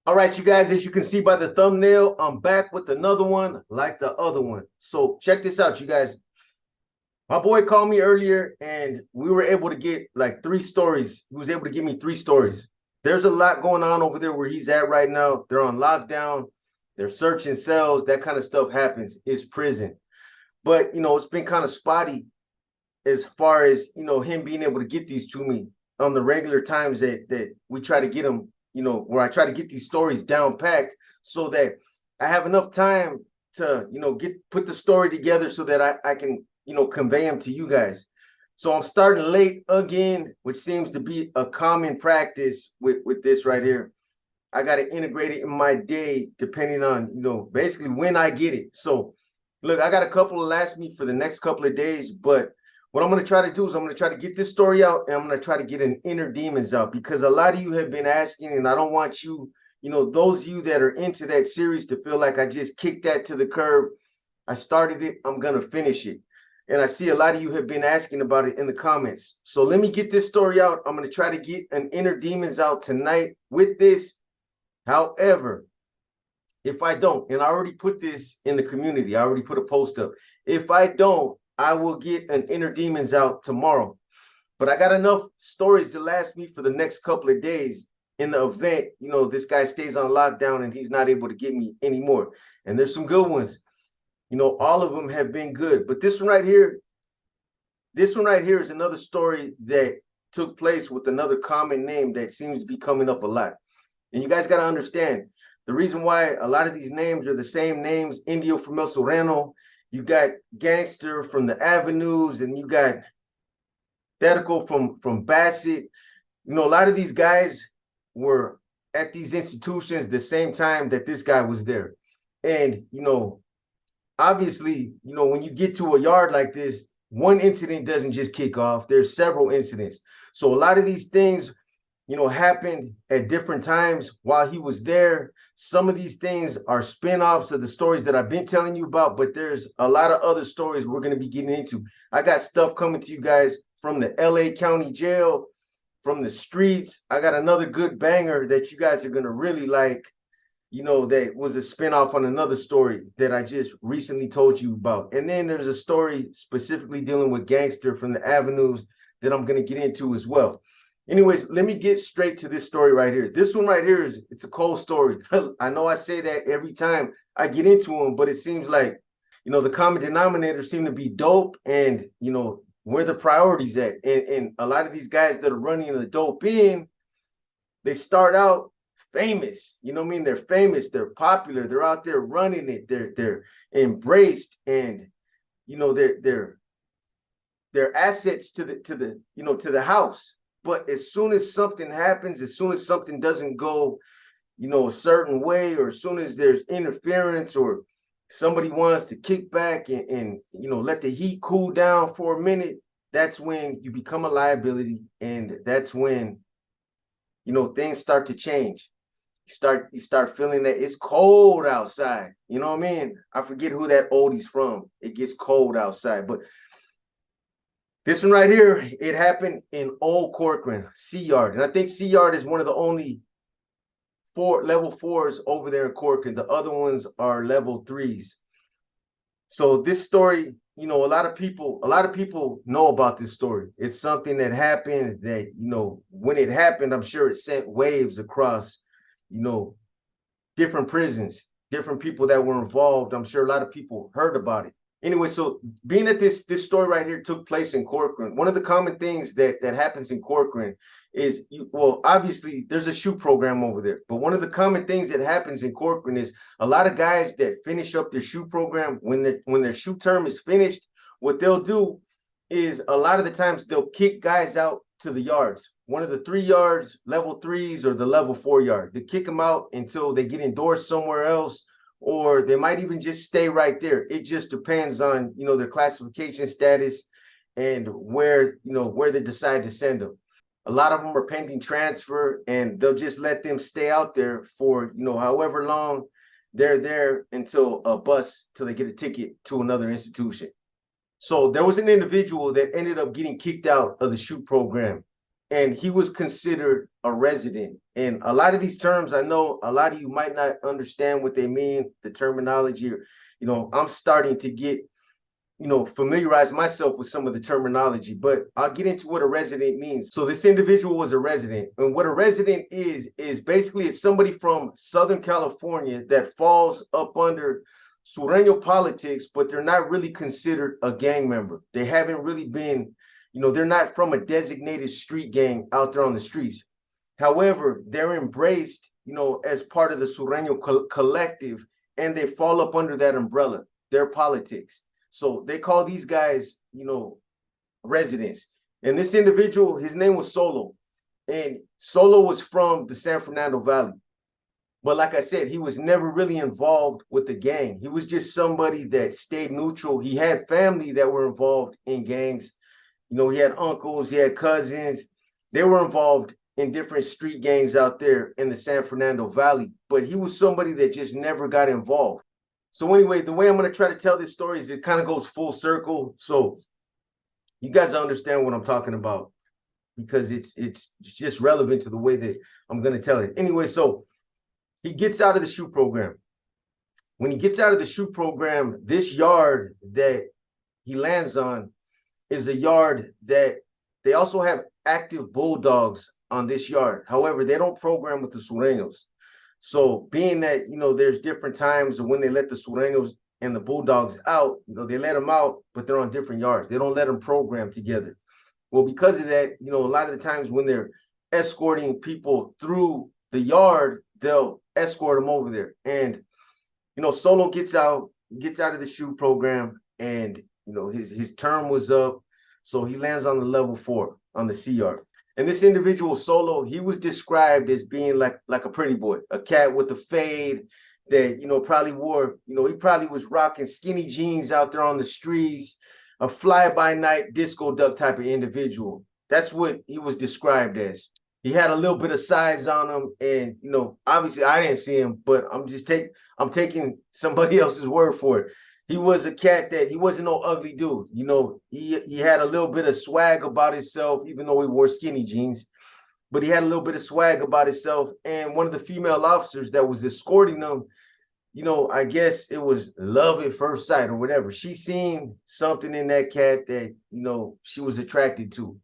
All right, you guys, as you can see by the thumbnail, I'm back with another one like the other one. So check this out, you guys. My boy called me earlier and we were able to get like 3 stories. He was able to give me 3 stories. There's a lot going on over there where he's at right now. They're on lockdown. They're searching cells. That kind of stuff happens. It's prison. But, it's been kind of spotty as far as, him being able to get these to me on the regular times that we try to get them, where I try to get these stories down packed so that I have enough time to, put the story together so that I can, convey them to you guys. So I'm starting late again, which seems to be a common practice with this right here. I got to integrate it in my day depending on, basically when I get it. So look, I got a couple of last me for the next couple of days, but what I'm going to try to do is I'm going to try to get this story out and I'm going to try to get an inner demons out because a lot of you have been asking and I don't want you, those of you that are into that series to feel like I just kicked that to the curb. I started it. I'm going to finish it. And I see a lot of you have been asking about it in the comments. So let me get this story out. I'm going to try to get an inner demons out tonight with this. However, if I don't, and I already put this in the community, I already put a post up. If I don't, I will get an inner demons out tomorrow. But I got enough stories to last me for the next couple of days in the event, this guy stays on lockdown and he's not able to get me anymore. And there's some good ones. All of them have been good. But this one right here is another story that took place with another common name that seems to be coming up a lot. And you guys got to understand, the reason why a lot of these names are the same names, Indio from El Serrano, you got Gangster from the Avenues, and you got Thetical from Bassett. A lot of these guys were at these institutions the same time that this guy was there. And, obviously, when you get to a yard like this, one incident doesn't just kick off. There's several incidents. So a lot of these things, happened at different times while he was there. Some of these things are spin-offs of the stories that I've been telling you about, but there's a lot of other stories we're going to be getting into. I got stuff coming to you guys from the LA County Jail, from the streets. I got another good banger that you guys are going to really like, that was a spinoff on another story that I just recently told you about. And then there's a story specifically dealing with Gangster from the Avenues that I'm going to get into as well. Anyways, let me get straight to this story right here. This one right here it's a cold story. I know I say that every time I get into them, but it seems like, the common denominator seem to be dope and, where the priorities at. And a lot of these guys that are running the dope in, they start out famous. You know what I mean? They're famous, they're popular, they're out there running it, they're embraced, and they're assets to the house. But as soon as something happens, as soon as something doesn't go, a certain way, or as soon as there's interference or somebody wants to kick back and let the heat cool down for a minute, that's when you become a liability. And that's when, things start to change. You start feeling that it's cold outside. You know what I mean? I forget who that oldie's from. It gets cold outside. But this one right here, it happened in Old Corcoran, Sea Yard. And I think Sea Yard is one of the only level 4s over there in Corcoran. The other ones are level 3s. So this story, a lot of people know about this story. It's something that happened that, when it happened, I'm sure it sent waves across, different prisons, different people that were involved. I'm sure a lot of people heard about it. Anyway, so being that this story right here took place in Corcoran, one of the common things that happens in Corcoran is, obviously there's a shoe program over there, but one of the common things that happens in Corcoran is a lot of guys that finish up their shoe program, when their shoe term is finished, what they'll do is a lot of the times they'll kick guys out to the yards, one of the 3 yards, level 3s, or the level 4 yard. They kick them out until they get endorsed somewhere else, or they might even just stay right there. It just depends on, their classification status and where they decide to send them. A lot of them are pending transfer, and they'll just let them stay out there for, however long they're there until a bus, till they get a ticket to another institution. So there was an individual that ended up getting kicked out of the shoot program. and he was considered a resident. And a lot of these terms, I know a lot of you might not understand what they mean, the terminology. I'm starting to get, familiarize myself with some of the terminology, but I'll get into what a resident means. So this individual was a resident, and what a resident is basically it's somebody from Southern California that falls up under Sureño politics, but they're not really considered a gang member. They haven't really been, they're not from a designated street gang out there on the streets. However, they're embraced, as part of the Sureño collective, and they fall up under that umbrella, their politics. So they call these guys, residents. And this individual, his name was Solo. And Solo was from the San Fernando Valley. But like I said, he was never really involved with the gang. He was just somebody that stayed neutral. He had family that were involved in gangs. He had uncles, he had cousins. They were involved in different street gangs out there in the San Fernando Valley. But he was somebody that just never got involved. So anyway, the way I'm going to try to tell this story is it kind of goes full circle. So you guys understand what I'm talking about because it's just relevant to the way that I'm going to tell it. Anyway, so he gets out of the shoot program. When he gets out of the shoot program, this yard that he lands on is a yard that they also have active bulldogs on this yard. However, they don't program with the Sureños. So being that, there's different times when they let the Sureños and the bulldogs out, they let them out, but they're on different yards. They don't let them program together. Well, because of that, a lot of the times when they're escorting people through the yard, they'll escort them over there. And, Solo gets out of the shoot program, and, his term was up. So he lands on the level 4 on the C yard. And this individual, Solo, he was described as being like a pretty boy, a cat with a fade that, probably wore, he probably was rocking skinny jeans out there on the streets, a fly-by-night disco duck type of individual. That's what he was described as. He had a little bit of size on him, and, obviously I didn't see him, but I'm taking somebody else's word for it. He was a cat that he wasn't no ugly dude. He had a little bit of swag about himself, even though he wore skinny jeans, but he had a little bit of swag about himself. And one of the female officers that was escorting him, I guess it was love at first sight or whatever. She seen something in that cat that, she was attracted to.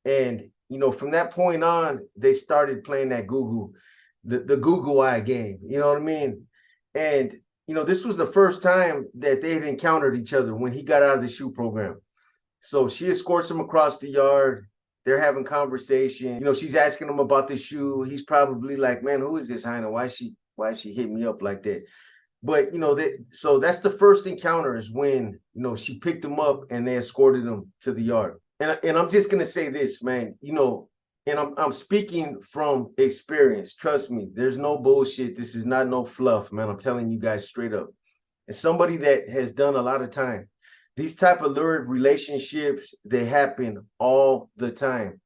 And, from that point on, they started playing that the Google eye game. You know what I mean? And, this was the first time that they had encountered each other when he got out of the shoot program. So she escorts him across the yard. They're having conversation. She's asking him about the shoe. He's probably like, man, who is this Heina? Why she hit me up like that? But, so that's the first encounter is when, she picked him up and they escorted him to the yard. And I'm just going to say this, man, and I'm speaking from experience. Trust me, there's no bullshit. This is not no fluff, man. I'm telling you guys straight up. As somebody that has done a lot of time, these type of lurid relationships, they happen all the time.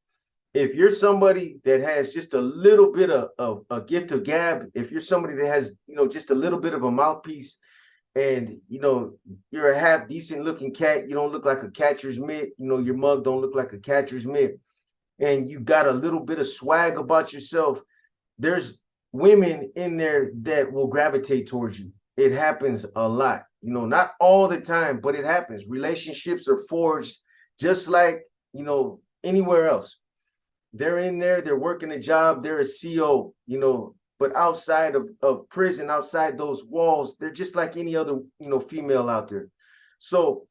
If you're somebody that has just a little bit of a gift of gab, if you're somebody that has, just a little bit of a mouthpiece, and, you're a half decent looking cat, you don't look like a catcher's mitt, your mug don't look like a catcher's mitt, and you got a little bit of swag about yourself, there's women in there that will gravitate towards you. It happens a lot, not all the time, but it happens. Relationships are forged just like, anywhere else. They're in there, they're working a job, they're a CO, but outside of prison, outside those walls, they're just like any other, female out there. So,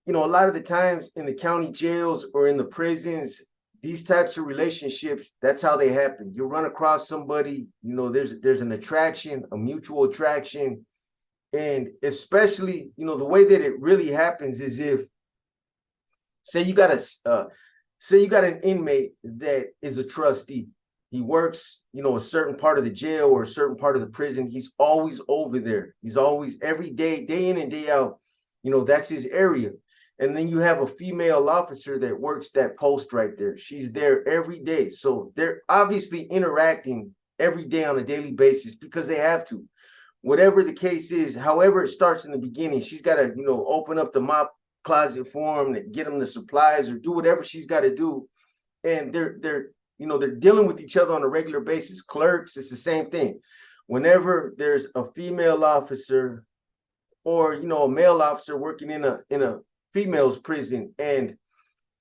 a lot of the times in the county jails or in the prisons, these types of relationships, that's how they happen. You run across somebody, there's an attraction, a mutual attraction. And especially, the way that it really happens is if, say you got an inmate that is a trustee. He works, a certain part of the jail or a certain part of the prison. He's always over there. He's always every day, day in and day out, that's his area. And then you have a female officer that works that post right there. She's there every day. So they're obviously interacting every day on a daily basis because they have to. Whatever the case is, however it starts in the beginning, she's got to, open up the mop closet for him, to get him the supplies or do whatever she's got to do. and they're dealing with each other on a regular basis. Clerks, it's the same thing. Whenever there's a female officer or a male officer working in a female's prison, and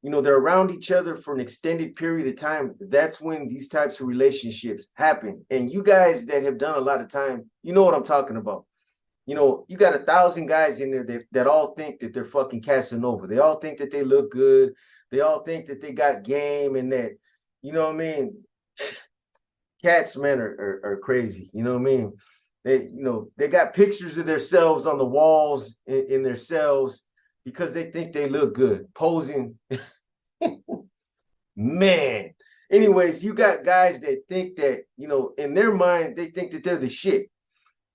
they're around each other for an extended period of time, that's when these types of relationships happen. And you guys that have done a lot of time, you know what I'm talking about. You got 1,000 guys in there that all think that they're fucking Casanova. They all think that they look good. They all think that they got game, and that, you know what I mean? Cats, man, are crazy. You know what I mean? They got pictures of themselves on the walls in their cells because they think they look good, posing. Man. Anyways, you got guys that think that, in their mind, they think that they're the shit.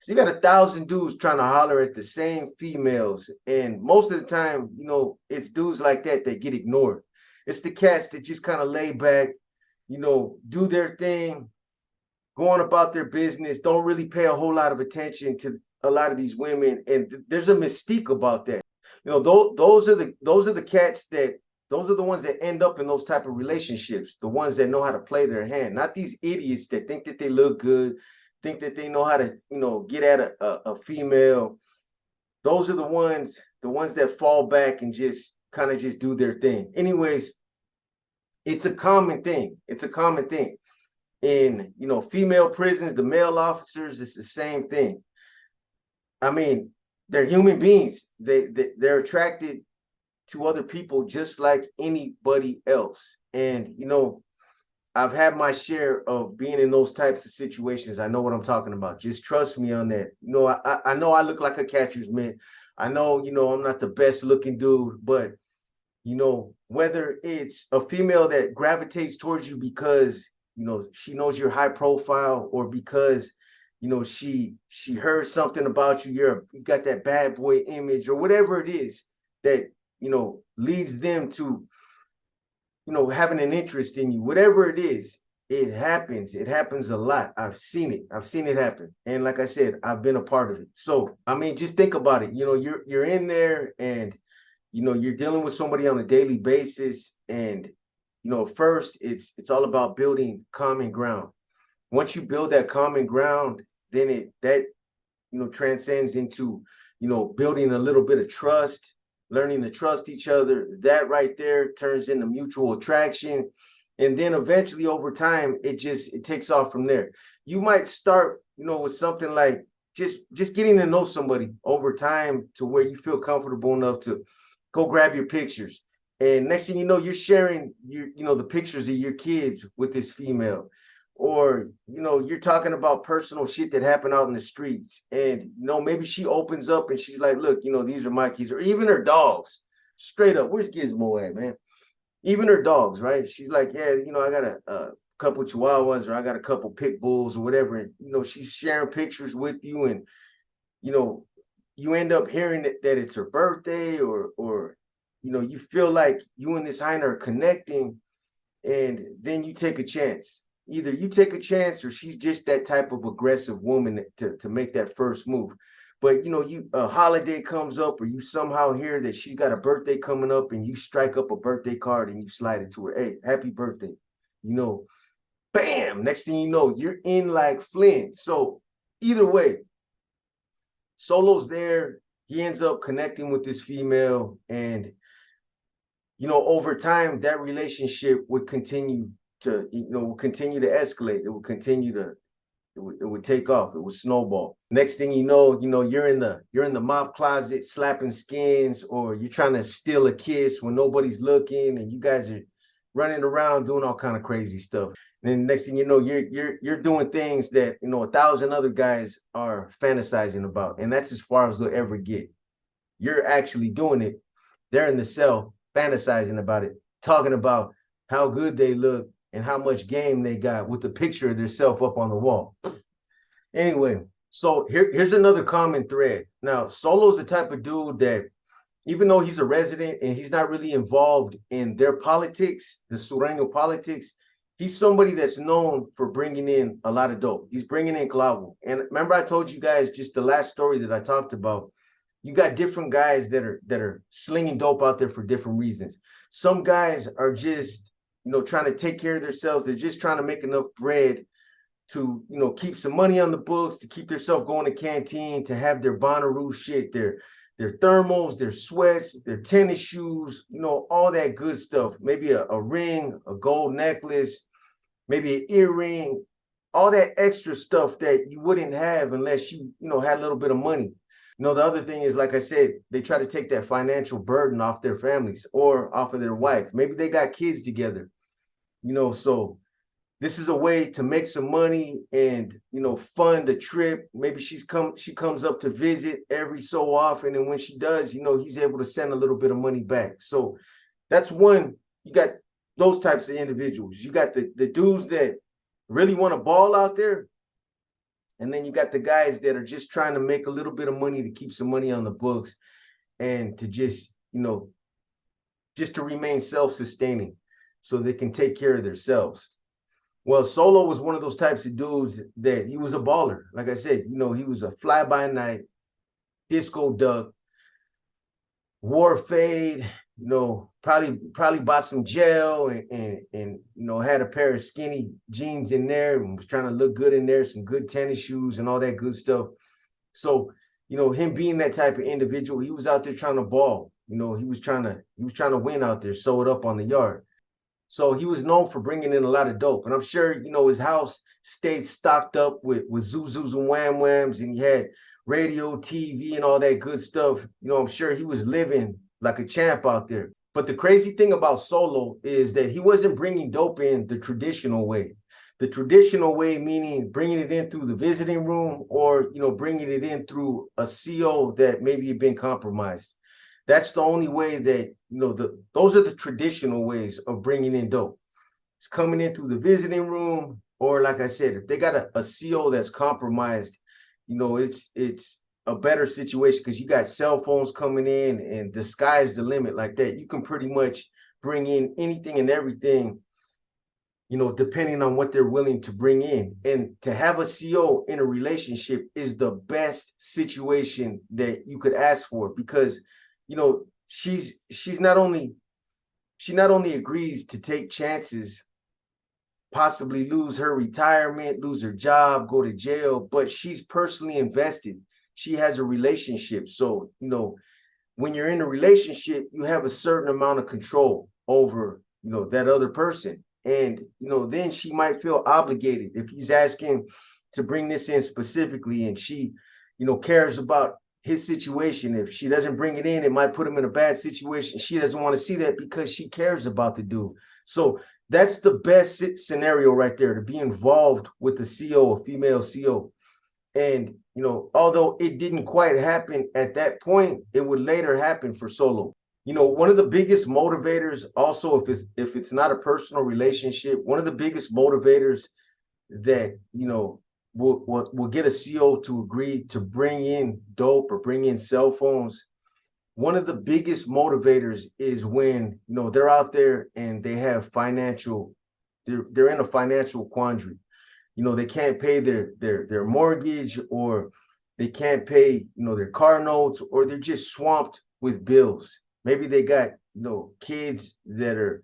So you got 1,000 dudes trying to holler at the same females. And most of the time, it's dudes like that get ignored. It's the cats that just kind of lay back, do their thing, go on about their business, don't really pay a whole lot of attention to a lot of these women. And there's a mystique about that. Those are the cats those are the ones that end up in those type of relationships, the ones that know how to play their hand, not these idiots that think that they look good, think that they know how to, get at a female. Those are the ones that fall back and just kind of just do their thing. Anyways, it's a common thing. It's a common thing. In, female prisons, the male officers, it's the same thing. I mean, they're human beings. They're attracted to other people just like anybody else. And, I've had my share of being in those types of situations. I know what I'm talking about. Just trust me on that. I know I look like a catcher's mitt. I know, I'm not the best looking dude, but, whether it's a female that gravitates towards you because, she knows you're high profile, or because, she heard something about you, you got that bad boy image, or whatever it is that, leads them to, having an interest in you, whatever it is, it happens. It happens a lot. I've seen it happen. And like I said, I've been a part of it. So, I mean, just think about it. You're in there, and, you're dealing with somebody on a daily basis. And, first it's all about building common ground. Once you build that common ground, then that transcends into, building a little bit of trust, learning to trust each other. That right there turns into mutual attraction. And then eventually over time, it takes off from there. You might start, with something like just getting to know somebody over time to where you feel comfortable enough to go grab your pictures. And next thing you know, you're sharing the pictures of your kids with this female. Or, you're talking about personal shit that happened out in the streets. And, maybe she opens up and she's like, look, these are my kids. Or even her dogs. Straight up, where's Gizmo at, man? Even her dogs, right? She's like, yeah, I got a couple Chihuahuas, or I got a couple pit bulls, or whatever. And, she's sharing pictures with you. And, you end up hearing that it's her birthday, or you feel like you and this hyena are connecting. And then you take a chance. Either you take a chance, or she's just that type of aggressive woman to make that first move. But a holiday comes up, or you somehow hear that she's got a birthday coming up, and you strike up a birthday card and you slide it to her. Hey, happy birthday. Bam. Next thing you know, you're in like Flynn. So either way, Solo's there. He ends up connecting with this female, and over time, that relationship would continue to escalate. It would continue to, it would take off. It would snowball. Next thing you know, you're in the mop closet slapping skins, or you're trying to steal a kiss when nobody's looking, and you guys are running around doing all kind of crazy stuff. And then next thing you know, you're doing things that 1,000 other guys are fantasizing about, and that's as far as they'll ever get. You're actually doing it. They're in the cell fantasizing about it, talking about how good they look and how much game they got with the picture of themselves up on the wall. Anyway, so here's another common thread. Now, Solo's the type of dude that, even though he's a resident and he's not really involved in their politics, the Sureño politics, he's somebody that's known for bringing in a lot of dope. He's bringing in clavo. And remember, I told you guys just the last story that I talked about, you got different guys that are slinging dope out there for different reasons. Some guys are just, trying to take care of themselves. They're just trying to make enough bread to, keep some money on the books, to keep themselves going to canteen, to have their Bonnaroo shit, their thermals, their sweats, their tennis shoes, all that good stuff. Maybe a ring, a gold necklace, maybe an earring, all that extra stuff that you wouldn't have unless you, had a little bit of money. The other thing is, like I said, they try to take that financial burden off their families or off of their wife. Maybe they got kids together, so this is a way to make some money and, fund a trip. Maybe she comes up to visit every so often. And when she does, he's able to send a little bit of money back. So that's one. You got those types of individuals. You got the dudes that really want to ball out there. And then you got the guys that are just trying to make a little bit of money to keep some money on the books and to just, just to remain self-sustaining so they can take care of themselves. Well, Solo was one of those types of dudes that he was a baller. Like I said, he was a fly-by-night, disco duck, wore fade, probably bought some gel and had a pair of skinny jeans in there and was trying to look good in there, some good tennis shoes and all that good stuff. So, him being that type of individual, he was out there trying to ball. He was trying to win out there, sew it up on the yard. So he was known for bringing in a lot of dope. And I'm sure, his house stayed stocked up with Zuzus and Wham Whams, and he had radio, TV, and all that good stuff. I'm sure he was living like a champ out there. But the crazy thing about Solo is that he wasn't bringing dope in the traditional way. The traditional way meaning bringing it in through the visiting room or, bringing it in through a CO that maybe had been compromised. That's the only way that, those are the traditional ways of bringing in dope. It's coming in through the visiting room, or like I said, if they got a CO that's compromised, it's a better situation because you got cell phones coming in and the sky's the limit like that. You can pretty much bring in anything and everything, depending on what they're willing to bring in. And to have a CO in a relationship is the best situation that you could ask for because she not only agrees to take chances, possibly lose her retirement, lose her job, go to jail, but she's personally invested. She has a relationship. So, when you're in a relationship, you have a certain amount of control over, that other person. And, then she might feel obligated if he's asking to bring this in specifically and she, cares about his situation. If she doesn't bring it in, it might put him in a bad situation. She doesn't want to see that because she cares about the dude. So that's the best scenario right there, to be involved with the CO, a female CO. And, although it didn't quite happen at that point, it would later happen for Solo. One of the biggest motivators also, if it's not a personal relationship, one of the biggest motivators that, will get a CO to agree to bring in dope or bring in cell phones. One of the biggest motivators is when, they're out there and they have they're in a financial quandary. They can't pay their mortgage, or they can't pay, their car notes, or they're just swamped with bills. Maybe they got, kids that are,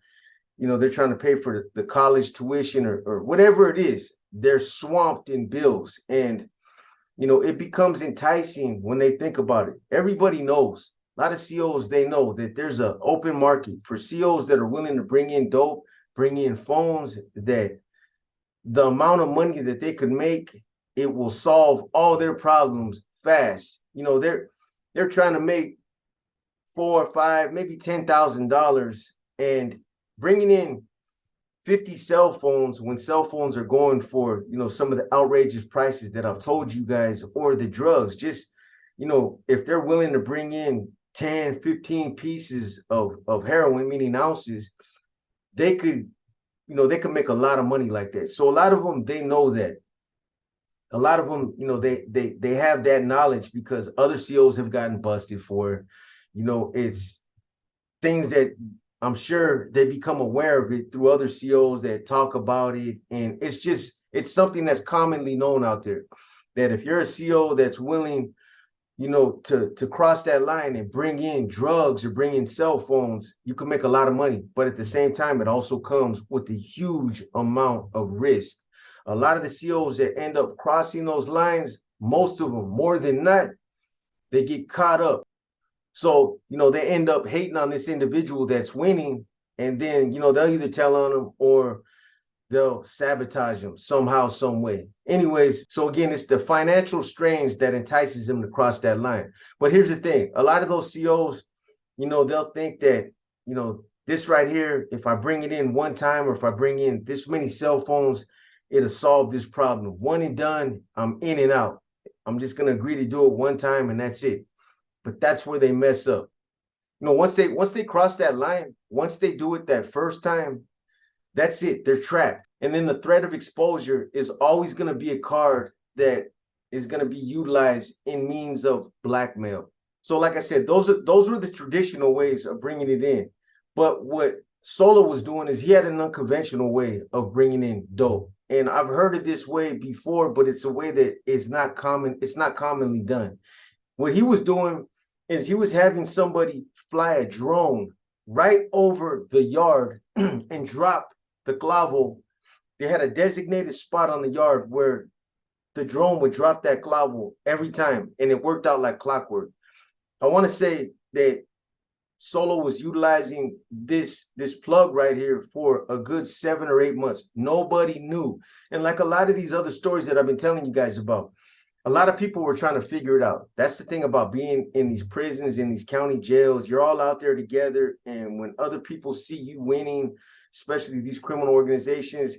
they're trying to pay for the college tuition or whatever it is. They're swamped in bills. And, it becomes enticing when they think about it. Everybody knows, a lot of COs, they know that there's an open market for COs that are willing to bring in dope, bring in phones, that the amount of money that they could make, it will solve all their problems fast. They're trying to make $4 or $5, maybe $10,000, and bringing in 50 cell phones when cell phones are going for, some of the outrageous prices that I've told you guys, or the drugs. Just, if they're willing to bring in 10, 15 pieces of heroin, meaning ounces, they could make a lot of money like that. So a lot of them, they know that. A lot of them, they have that knowledge because other COs have gotten busted for it. It's things that I'm sure they become aware of it through other COs that talk about it. And it's something that's commonly known out there, that if you're a CO that's willing, to cross that line and bring in drugs or bring in cell phones, you can make a lot of money. But at the same time, it also comes with a huge amount of risk. A lot of the CEOs that end up crossing those lines, most of them, more than not, they get caught up. So, they end up hating on this individual that's winning, and then, they'll either tell on them or they'll sabotage them somehow, some way. Anyways, so again, it's the financial strains that entices them to cross that line. But here's the thing. A lot of those CEOs, they'll think that, this right here, if I bring it in one time, or if I bring in this many cell phones, it'll solve this problem. One and done, I'm in and out. I'm just going to agree to do it one time and that's it. But that's where they mess up. Once they cross that line, once they do it that first time, that's it. They're trapped. And then the threat of exposure is always going to be a card that is going to be utilized in means of blackmail. So like I said, those were the traditional ways of bringing it in. But what Solo was doing is he had an unconventional way of bringing in dope. And I've heard of this way before, but it's a way that is not common. It's not commonly done. What he was doing is he was having somebody fly a drone right over the yard and drop the clavo. They had a designated spot on the yard where the drone would drop that clavo every time, and it worked out like clockwork. I want to say that Solo was utilizing this plug right here for a good 7 or 8 months. Nobody knew. And like a lot of these other stories that I've been telling you guys about, a lot of people were trying to figure it out. That's the thing about being in these prisons, in these county jails. You're all out there together, and when other people see you winning, especially these criminal organizations,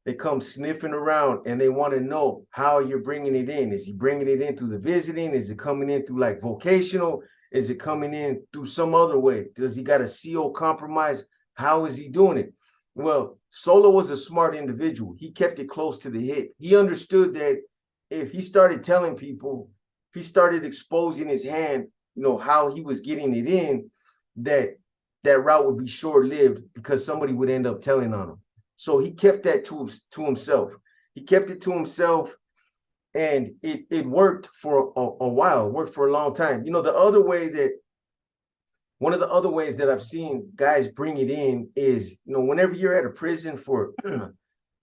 they come sniffing around and they want to know how you're bringing it in. Is he bringing it in through the visiting? Is it coming in through like vocational? Is it coming in through some other way? Does he got a CO compromise? How is he doing it? Well, Solo was a smart individual. He kept it close to the hip. He understood that if he started telling people, if he started exposing his hand, how he was getting it in, that route would be short-lived because somebody would end up telling on him. So he kept that to himself. He kept it to himself, and it worked for a while. It worked for a long time. One of the other ways that I've seen guys bring it in is, whenever you're at a prison for, a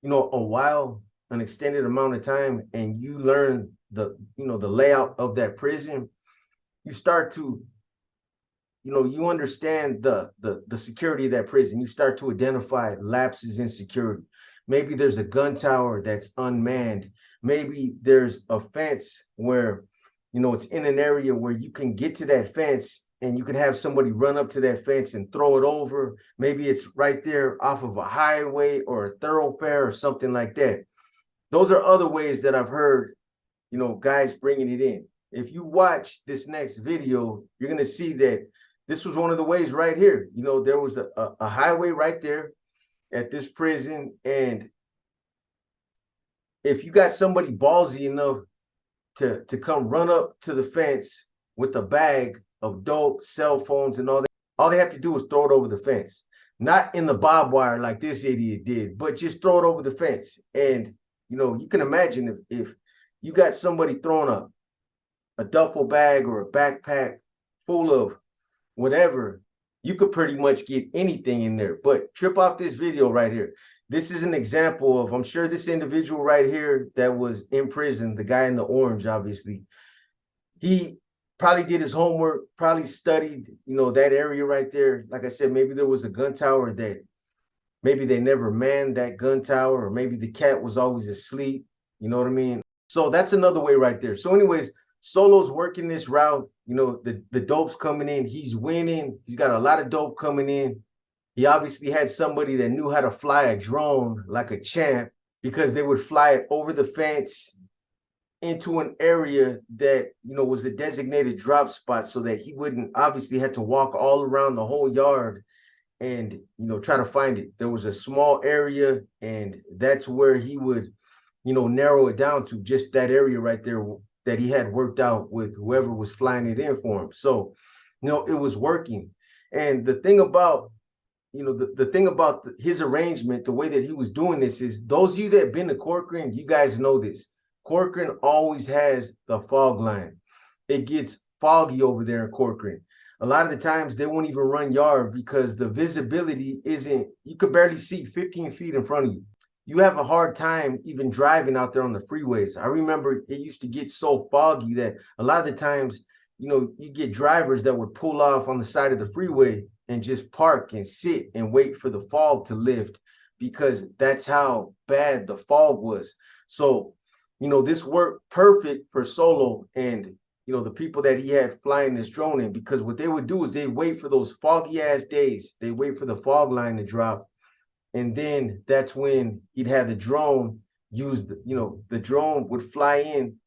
while, an extended amount of time, and you learn the layout of that prison, you start to, you understand the security of that prison. You start to identify lapses in security. Maybe there's a gun tower that's unmanned. Maybe there's a fence where, it's in an area where you can get to that fence and you can have somebody run up to that fence and throw it over. Maybe it's right there off of a highway or a thoroughfare or something like that. Those are other ways that I've heard, guys bringing it in. If you watch this next video, you're going to see that this was one of the ways right here. There was a highway right there at this prison. And if you got somebody ballsy enough to come run up to the fence with a bag of dope, cell phones, and all that, all they have to do is throw it over the fence. Not in the barbed wire like this idiot did, but just throw it over the fence. And, you can imagine if you got somebody throwing a duffel bag or a backpack full of whatever, you could pretty much get anything in there. But trip off this video right here. This is an example of, I'm sure this individual right here that was in prison, the guy in the orange, obviously, he probably did his homework, probably studied, that area right there. Like I said, maybe there was a gun tower that maybe they never manned that gun tower, or maybe the cat was always asleep. You know what I mean? So that's another way right there. So anyways, Solo's working this route. The dope's coming in. He's winning. He's got a lot of dope coming in. He obviously had somebody that knew how to fly a drone like a champ, because they would fly it over the fence into an area that, was a designated drop spot, so that he wouldn't obviously have to walk all around the whole yard and, try to find it. There was a small area, and that's where he would, narrow it down to just that area right there that he had worked out with whoever was flying it in for him. So, it was working. And the thing about, the thing about his arrangement, the way that he was doing this is, those of you that have been to Corcoran, you guys know this. Corcoran always has the fog line. it gets foggy over there in Corcoran. A lot of the times they won't even run yard because the visibility isn't, you could barely see 15 feet in front of you. You have a hard time even driving out there on the freeways. I remember it used to get so foggy that a lot of the times, you get drivers that would pull off on the side of the freeway and just park and sit and wait for the fog to lift because that's how bad the fog was. So, this worked perfect for Solo and the people that he had flying this drone in, because what they would do is they wait for those foggy ass days. They wait for the fog line to drop. And then that's when he'd have the drone used, the drone would fly in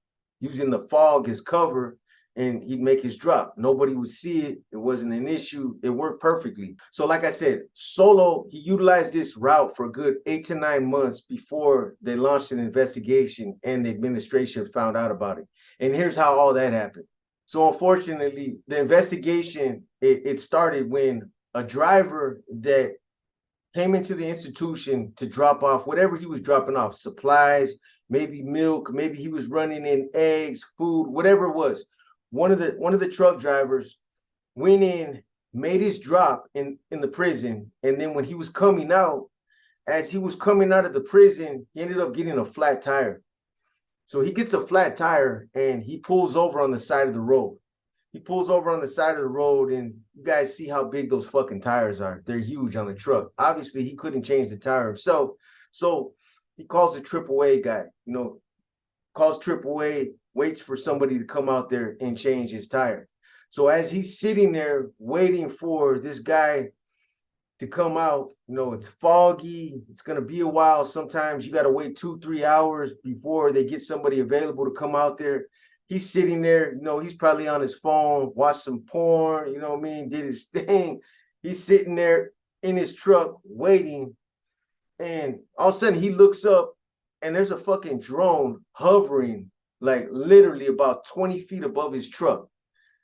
using the fog as cover and he'd make his drop. Nobody would see it. It wasn't an issue. It worked perfectly. So like I said, Solo, he utilized this route for a good 8 to 9 months before they launched an investigation and the administration found out about it. And here's how all that happened. So unfortunately, the investigation, it started when a driver that came into the institution to drop off whatever he was dropping off, supplies, maybe milk, maybe he was running in eggs, food, whatever it was. One of the truck drivers went in, made his drop in the prison, and then when he was coming out, as he was coming out of the prison, he ended up getting a flat tire. So he gets a flat tire and he pulls over on the side of the road. He pulls over on the side of the road, and you guys see how big those fucking tires are. They're huge on the truck. Obviously, he couldn't change the tire himself. So he calls the AAA guy, calls AAA, waits for somebody to come out there and change his tire. So as he's sitting there waiting for this guy to come out, it's foggy. It's going to be a while. Sometimes you got to wait 2-3 hours before they get somebody available to come out there. He's sitting there, he's probably on his phone, watched some porn, did his thing. He's sitting there in his truck waiting. And all of a sudden he looks up and there's a fucking drone hovering, like literally about 20 feet above his truck.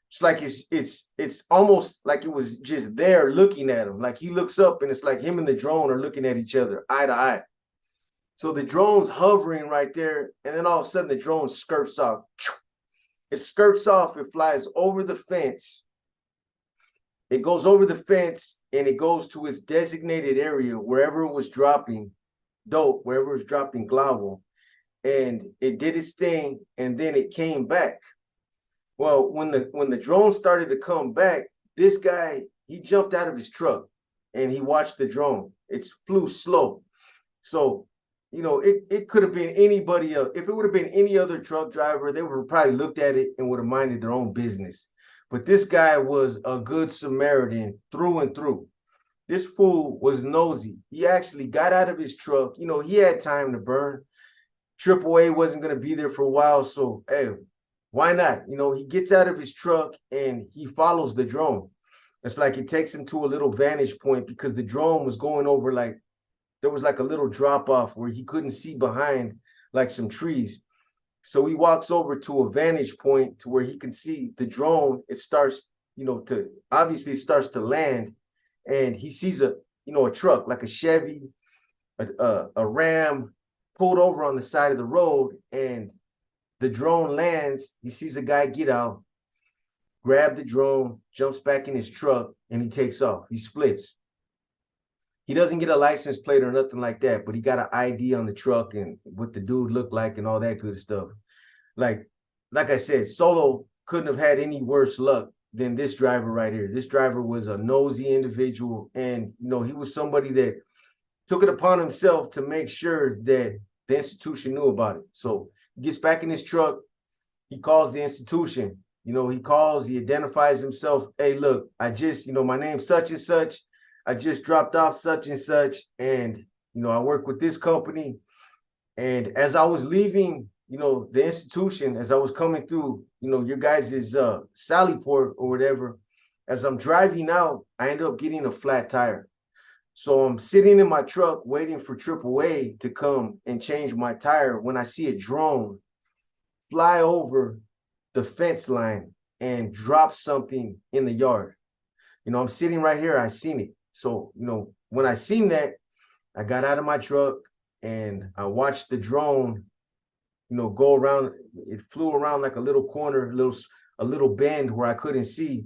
It's like it's almost like it was just there looking at him. Like he looks up and it's like him and the drone are looking at each other eye to eye. So the drone's hovering right there. And then all of a sudden the drone skirts off. It skirts off, it flies over the fence. It goes over the fence and it goes to its designated area, wherever it was dropping dope, wherever it was dropping glaucoma. And it did its thing and then it came back. Well, when the drone started to come back, this guy, he jumped out of his truck and he watched the drone. It flew slow. So it could have been anybody else. If it would have been any other truck driver, they would have probably looked at it and would have minded their own business. But this guy was a good Samaritan through and through. This fool was nosy. He actually got out of his truck. He had time to burn. AAA wasn't going to be there for a while. So, hey, why not? He gets out of his truck and he follows the drone. It's like it takes him to a little vantage point because the drone was going over there was like a little drop off where he couldn't see behind like some trees. So he walks over to a vantage point to where he can see the drone. It starts, it starts to land and he sees a truck like a Chevy, a Ram pulled over on the side of the road, and the drone lands. He sees a guy get out, grab the drone, jumps back in his truck, and he takes off. He splits. He doesn't get a license plate or nothing like that, but he got an ID on the truck and what the dude looked like and all that good stuff. Like I said, Solo couldn't have had any worse luck than this driver right here. This driver was a nosy individual, and he was somebody that took it upon himself to make sure that the institution knew about it. So he gets back in his truck, he calls the institution. He identifies himself. Hey, look, I just, my name's such and such. I just dropped off such and such, and I work with this company. And as I was leaving, the institution, as I was coming through, your guys' Sally Port or whatever, as I'm driving out, I ended up getting a flat tire. So I'm sitting in my truck waiting for AAA to come and change my tire when I see a drone fly over the fence line and drop something in the yard. I'm sitting right here. I seen it. So, when I seen that, I got out of my truck and I watched the drone, go around. It flew around like a little corner, a little bend where I couldn't see,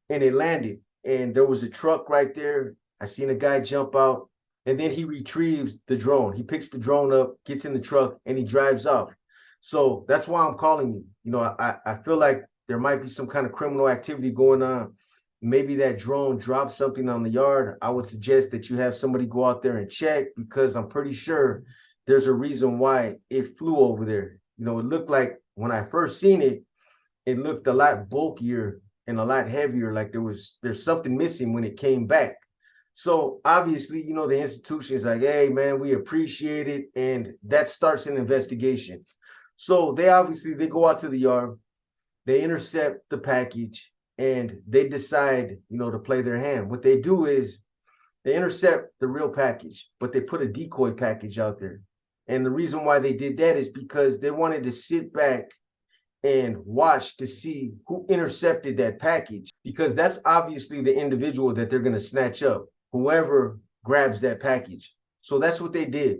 and it landed. And there was a truck right there. I seen a guy jump out, and then he retrieves the drone. He picks the drone up, gets in the truck, and he drives off. So that's why I'm calling you. You know, I feel like there might be some kind of criminal activity going on. Maybe that drone dropped something on the yard. I would suggest that you have somebody go out there and check, because I'm pretty sure there's a reason why it flew over there. You know, it looked like when I first seen it, it looked a lot bulkier and a lot heavier, like there's something missing when it came back. So obviously, you know, the institution is like, hey man, we appreciate it, and that starts an investigation. So they go out to the yard, they intercept the package, and they decide, you know, to play their hand. What they do is they intercept the real package, but they put a decoy package out there. And the reason why they did that is because they wanted to sit back and watch to see who intercepted that package, because that's obviously the individual that they're going to snatch up, whoever grabs that package. So that's what they did.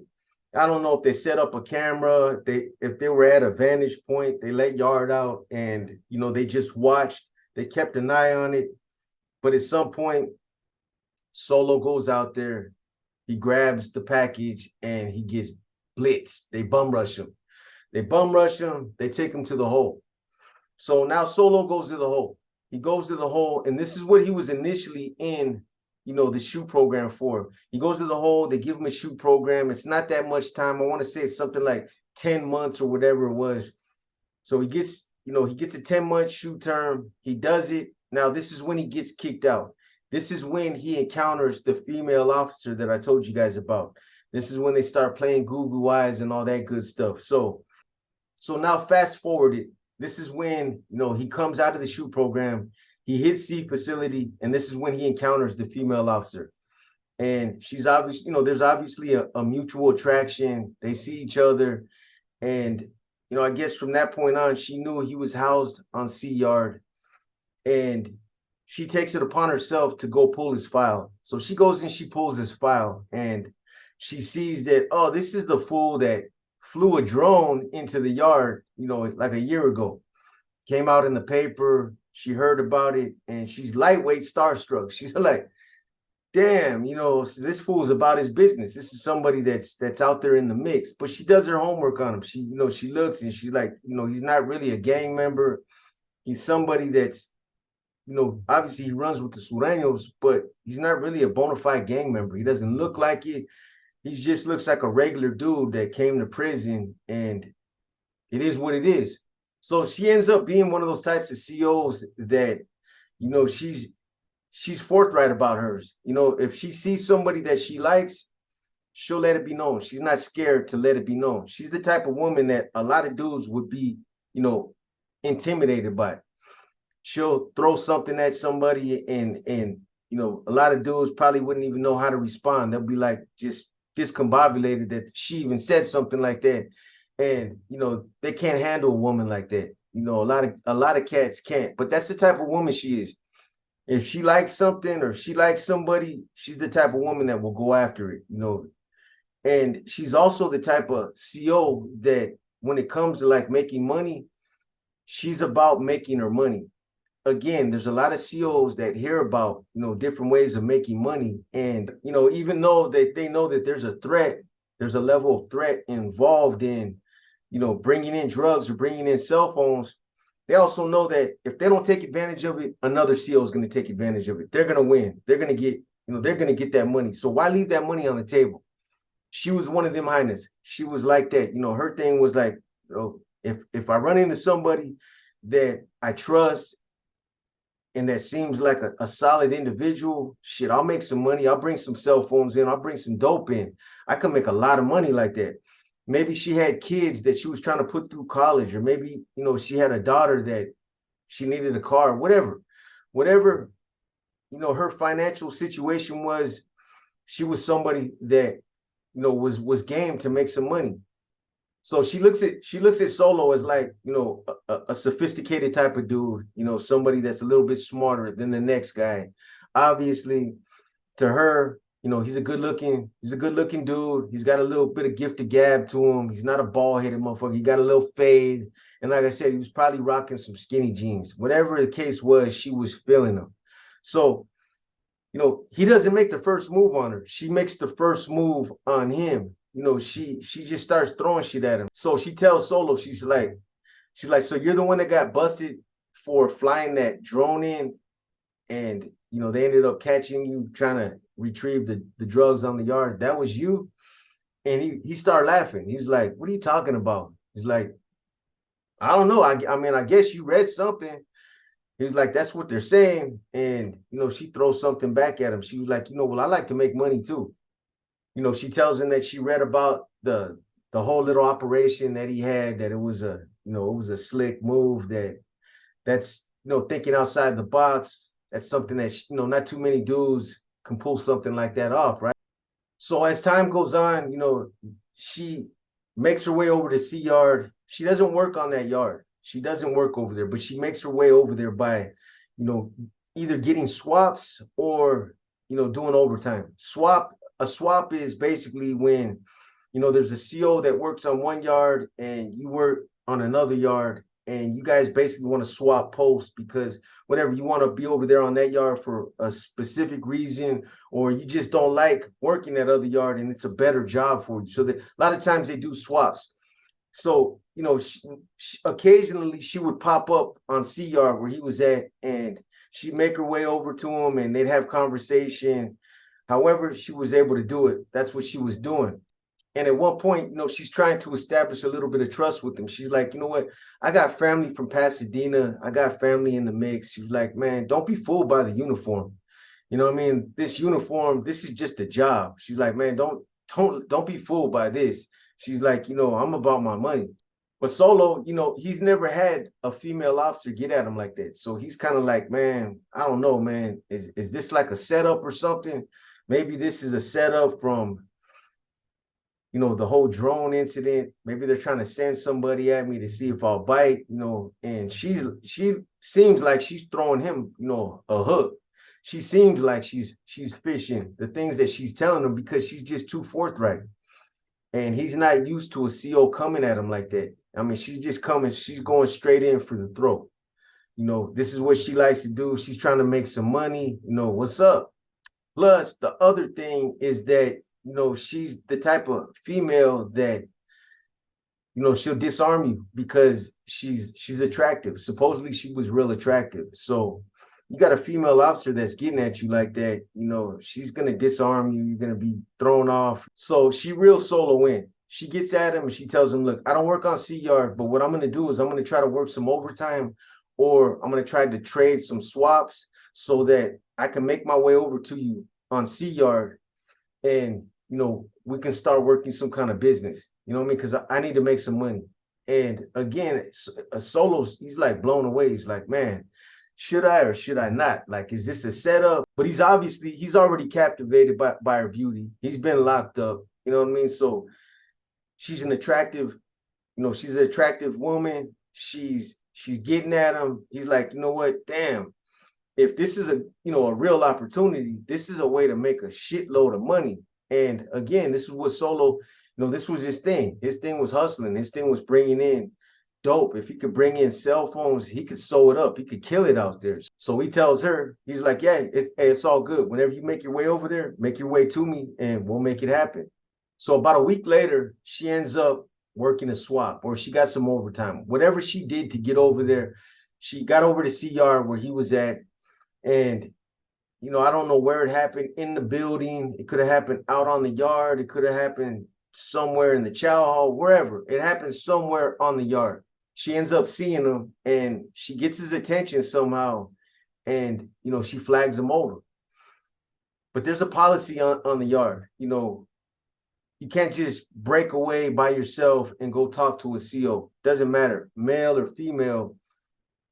I don't know if they set up a camera, if they were at a vantage point, they let yard out, and you know, they just watched, they kept an eye on it. But at some point, Solo goes out there, he grabs the package, and he gets blitzed. They bum rush him. They take him to the hole. So now Solo goes to the hole. He goes to the hole, and this is what he was initially in, you know, the shoot program for. He goes to the hole, they give him a shoot program. It's not that much time. I want to say it's something like 10 months or whatever it was. So he gets, you know, he gets a 10-month shoot term. He does it. Now, this is when he gets kicked out. This is when he encounters the female officer that I told you guys about. This is when they start playing Google Eyes and all that good stuff. So now fast forward, this is when, you know, he comes out of the shoot program, he hits C facility, and this is when he encounters the female officer. And she's obviously, you know, there's obviously a mutual attraction. They see each other. And, you know, I guess from that point on, she knew he was housed on C yard. And she takes it upon herself to go pull his file. So she goes and she pulls his file, and she sees that, oh, this is the fool that flew a drone into the yard, you know, like a year ago. Came out in the paper, she heard about it, and she's lightweight starstruck. She's like, damn, you know, this fool's about his business. This is somebody that's out there in the mix. But she does her homework on him. She, you know, she looks and she's like, you know, he's not really a gang member. He's somebody that's, you know, obviously he runs with the Sureños, but he's not really a bona fide gang member. He doesn't look like it. He just looks like a regular dude that came to prison, and it is what it is. So she ends up being one of those types of COs that, you know, she's forthright about hers. You know, if she sees somebody that she likes, she'll let it be known. She's not scared to let it be known. She's the type of woman that a lot of dudes would be, you know, intimidated by. She'll throw something at somebody, and you know, a lot of dudes probably wouldn't even know how to respond. They'll be like just discombobulated that she even said something like that. And you know, they can't handle a woman like that. You know, a lot of cats can't, but that's the type of woman she is. If she likes something or she likes somebody, she's the type of woman that will go after it, you know. And she's also the type of CO that when it comes to like making money, she's about making her money. Again, there's a lot of COs that hear about, you know, different ways of making money. And, you know, even though they know that there's a threat, there's a level of threat involved in, you know, bringing in drugs or bringing in cell phones. They also know that if they don't take advantage of it, another CO is going to take advantage of it. They're going to win. They're going to get, you know, they're going to get that money. So why leave that money on the table? She was one of them highness. She was like that. You know, her thing was like, you know, if I run into somebody that I trust and that seems like a solid individual, shit, I'll make some money. I'll bring some cell phones in. I'll bring some dope in. I can make a lot of money like that. Maybe she had kids that she was trying to put through college, or maybe, you know, she had a daughter that she needed a car, whatever, you know, her financial situation was, she was somebody that, you know, was game to make some money. So she looks at Solo as like, you know, a sophisticated type of dude, you know, somebody that's a little bit smarter than the next guy. Obviously, to her, You know, he's a good looking dude. He's got a little bit of gift of gab to him. He's not a bald headed motherfucker. He got a little fade. And like I said, he was probably rocking some skinny jeans. Whatever the case was, she was feeling him. So, you know, he doesn't make the first move on her. She makes the first move on him. You know, she just starts throwing shit at him. So she tells Solo, she's like, so you're the one that got busted for flying that drone in, and you know, they ended up catching you trying to retrieve the drugs on the yard. That was you? And he started laughing. He was like, what are you talking about? He's like, I don't know. I mean, I guess you read something. He was like, that's what they're saying. And, you know, she throws something back at him. She was like, you know, well, I like to make money too. You know, she tells him that she read about the whole little operation that he had, that it was a, you know, it was a slick move, that's, you know, thinking outside the box. That's something that, you know, not too many dudes can pull something like that off, right? So as time goes on, you know, she makes her way over to Sea Yard. She doesn't work on that yard. She doesn't work over there, but she makes her way over there by, you know, either getting swaps or, you know, doing overtime. A swap is basically when, you know, there's a CO that works on one yard and you work on another yard, and you guys basically want to swap posts because whatever, you want to be over there on that yard for a specific reason, or you just don't like working that other yard and it's a better job for you. So that a lot of times they do swaps. So, you know, occasionally she would pop up on C Yard where he was at, and she'd make her way over to him and they'd have conversation. However she was able to do it, that's what she was doing. And at one point, you know, she's trying to establish a little bit of trust with him. She's like, you know what? I got family from Pasadena. I got family in the mix. She was like, man, don't be fooled by the uniform. You know what I mean? This uniform, this is just a job. She's like, man, don't be fooled by this. She's like, you know, I'm about my money. But Solo, you know, he's never had a female officer get at him like that. So he's kind of like, man, I don't know, man. Is this like a setup or something? Maybe this is a setup from, you know, the whole drone incident. Maybe they're trying to send somebody at me to see if I'll bite, you know. And she seems like she's throwing him, you know, a hook. She seems like she's fishing the things that she's telling him because she's just too forthright. And he's not used to a CO coming at him like that. I mean, she's just coming, she's going straight in for the throat. You know, this is what she likes to do. She's trying to make some money. You know, what's up? Plus, the other thing is that, you know, she's the type of female that, you know, she'll disarm you because she's attractive. Supposedly she was real attractive. So you got a female officer that's getting at you like that, you know, she's gonna disarm you. You're gonna be thrown off. So she real Solo in. She gets at him and she tells him, look, I don't work on C Yard, but what I'm gonna do is I'm gonna try to work some overtime, or I'm gonna try to trade some swaps so that I can make my way over to you on C Yard, and you know, we can start working some kind of business. You know what I mean? Because I need to make some money. And again, Solo's, he's like blown away. He's like, man, should I or should I not? Like, is this a setup? But he's already captivated by her beauty. He's been locked up. You know what I mean? So she's an attractive, you know, she's an attractive woman. She's getting at him. He's like, you know what? Damn, if this is a, you know, a real opportunity, this is a way to make a shitload of money. And again, this is what Solo, you know, this was his thing. His thing was hustling. His thing was bringing in dope. If he could bring in cell phones, he could sew it up. He could kill it out there. So he tells her, he's like, yeah, hey, it's all good. Whenever you make your way over there, make your way to me and we'll make it happen. So about a week later, she ends up working a swap, or she got some overtime. Whatever she did to get over there, she got over to CR where he was at. And, you know, I don't know where it happened, in the building. It could have happened out on the yard. It could have happened somewhere in the chow hall, wherever. It happened somewhere on the yard. She ends up seeing him and she gets his attention somehow. And, you know, she flags him over. But there's a policy on the yard. You know, you can't just break away by yourself and go talk to a CO. Doesn't matter, male or female.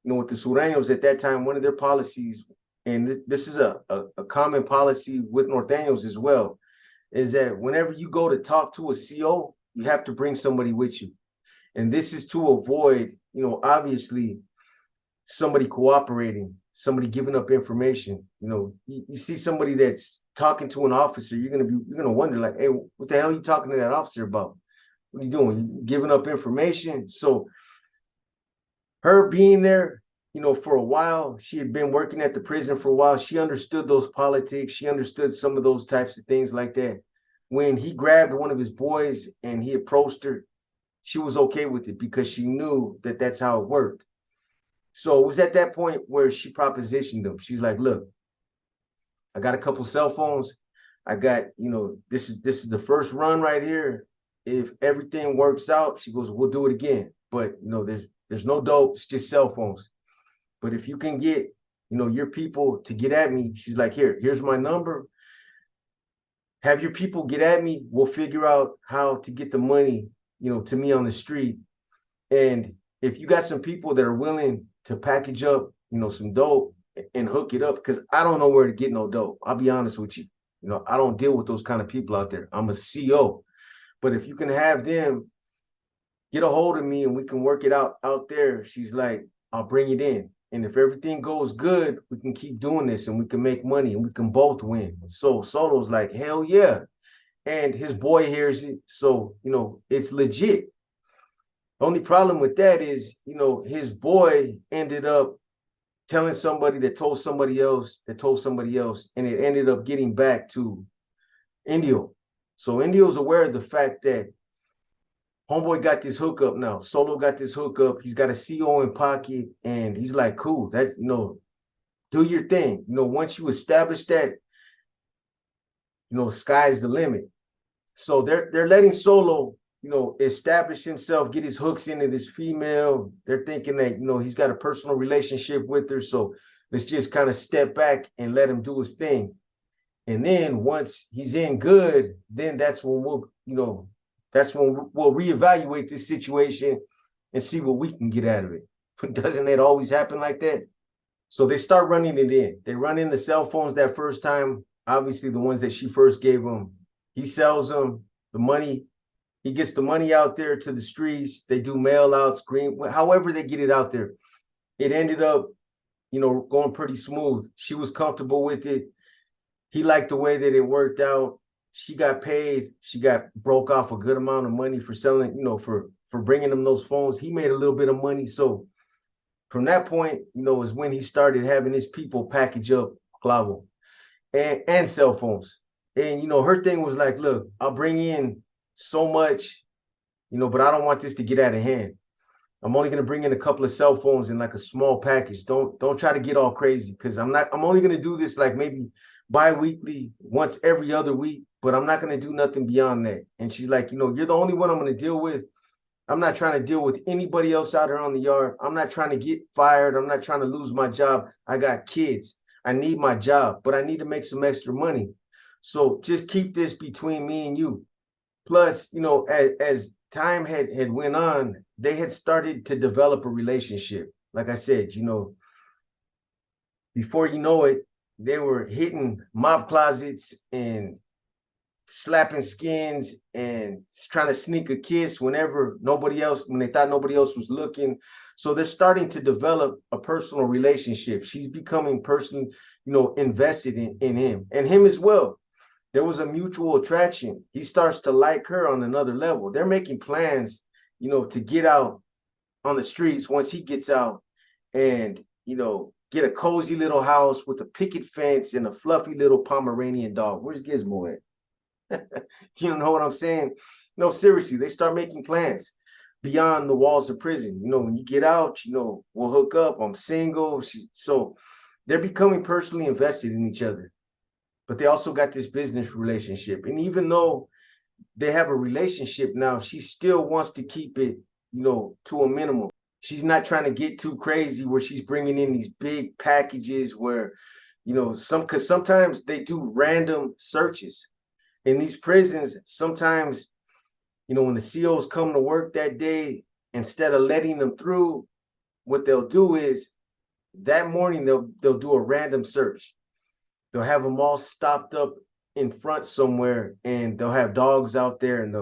You know, with the Sureños at that time, one of their policies, and this is a common policy with Norteños as well, is that whenever you go to talk to a CO, you have to bring somebody with you. And this is to avoid, you know, obviously somebody cooperating, somebody giving up information. You know, you see somebody that's talking to an officer, you're gonna wonder like, hey, what the hell are you talking to that officer about? What are you doing? You giving up information? So her being there, for a while, she had been working at the prison for a while. She understood those politics. She understood some of those types of things like that. When he grabbed one of his boys and he approached her, she was okay with it because she knew that that's how it worked. So it was at that point where she propositioned him. She's like, look, I got a couple cell phones. I got, this is the first run right here. If everything works out, she goes, we'll do it again. But there's no dope, it's just cell phones. But if you can get, your people to get at me, she's like, here's my number. Have your people get at me. We'll figure out how to get the money, to me on the street. And if you got some people that are willing to package up, some dope and hook it up, because I don't know where to get no dope. I'll be honest with you. I don't deal with those kind of people out there. I'm a CO. But if you can have them get a hold of me and we can work it out there, she's like, I'll bring it in. And if everything goes good, we can keep doing this and we can make money and we can both win. So Solo's like, hell yeah. And his boy hears it. So, it's legit. The only problem with that is, his boy ended up telling somebody that told somebody else, and it ended up getting back to Indio. So Indio's aware of the fact that homeboy got this hookup now. Solo got this hookup. He's got a CO in pocket, and he's like, cool, that, do your thing. Once you establish that, sky's the limit. So they're letting Solo, establish himself, get his hooks into this female. They're thinking that, he's got a personal relationship with her. So let's just kind of step back and let him do his thing. And then once he's in good, then that's when we'll reevaluate this situation and see what we can get out of it. Doesn't it always happen like that? So they start running it in. They run in the cell phones that first time, obviously the ones that she first gave him. He sells them the money. He gets the money out there to the streets. They do mail outs, however they get it out there. It ended up, going pretty smooth. She was comfortable with it. He liked the way that it worked out. She got paid. She broke off a good amount of money for selling, for bringing him those phones. He made a little bit of money. So from that point, is when he started having his people package up clavo and cell phones. And, her thing was like, look, I'll bring in so much, but I don't want this to get out of hand. I'm only going to bring in a couple of cell phones in like a small package. Don't try to get all crazy, because I'm only going to do this like maybe bi-weekly, once every other week, but I'm not going to do nothing beyond that. And she's like, you're the only one I'm going to deal with. I'm not trying to deal with anybody else out there on the yard. I'm not trying to get fired. I'm not trying to lose my job. I got kids. I need my job, but I need to make some extra money. So just keep this between me and you. Plus, as time had went on, they had started to develop a relationship. Like I said, before you know it, they were hitting mob closets and slapping skins and trying to sneak a kiss when they thought nobody else was looking. So they're starting to develop a personal relationship. She's becoming personally, invested in him, and him as well. There was a mutual attraction. He starts to like her on another level. They're making plans, to get out on the streets once he gets out and, get a cozy little house with a picket fence and a fluffy little Pomeranian dog. Where's Gizmo at? You know what I'm saying? No, seriously, they start making plans beyond the walls of prison. When you get out, we'll hook up. I'm single. So they're becoming personally invested in each other. But they also got this business relationship. And even though they have a relationship now, she still wants to keep it, to a minimum. She's not trying to get too crazy where she's bringing in these big packages where, because sometimes they do random searches in these prisons. Sometimes, when the COs come to work that day, instead of letting them through, what they'll do is that morning, they'll do a random search. They'll have them all stopped up in front somewhere, and they'll have dogs out there, and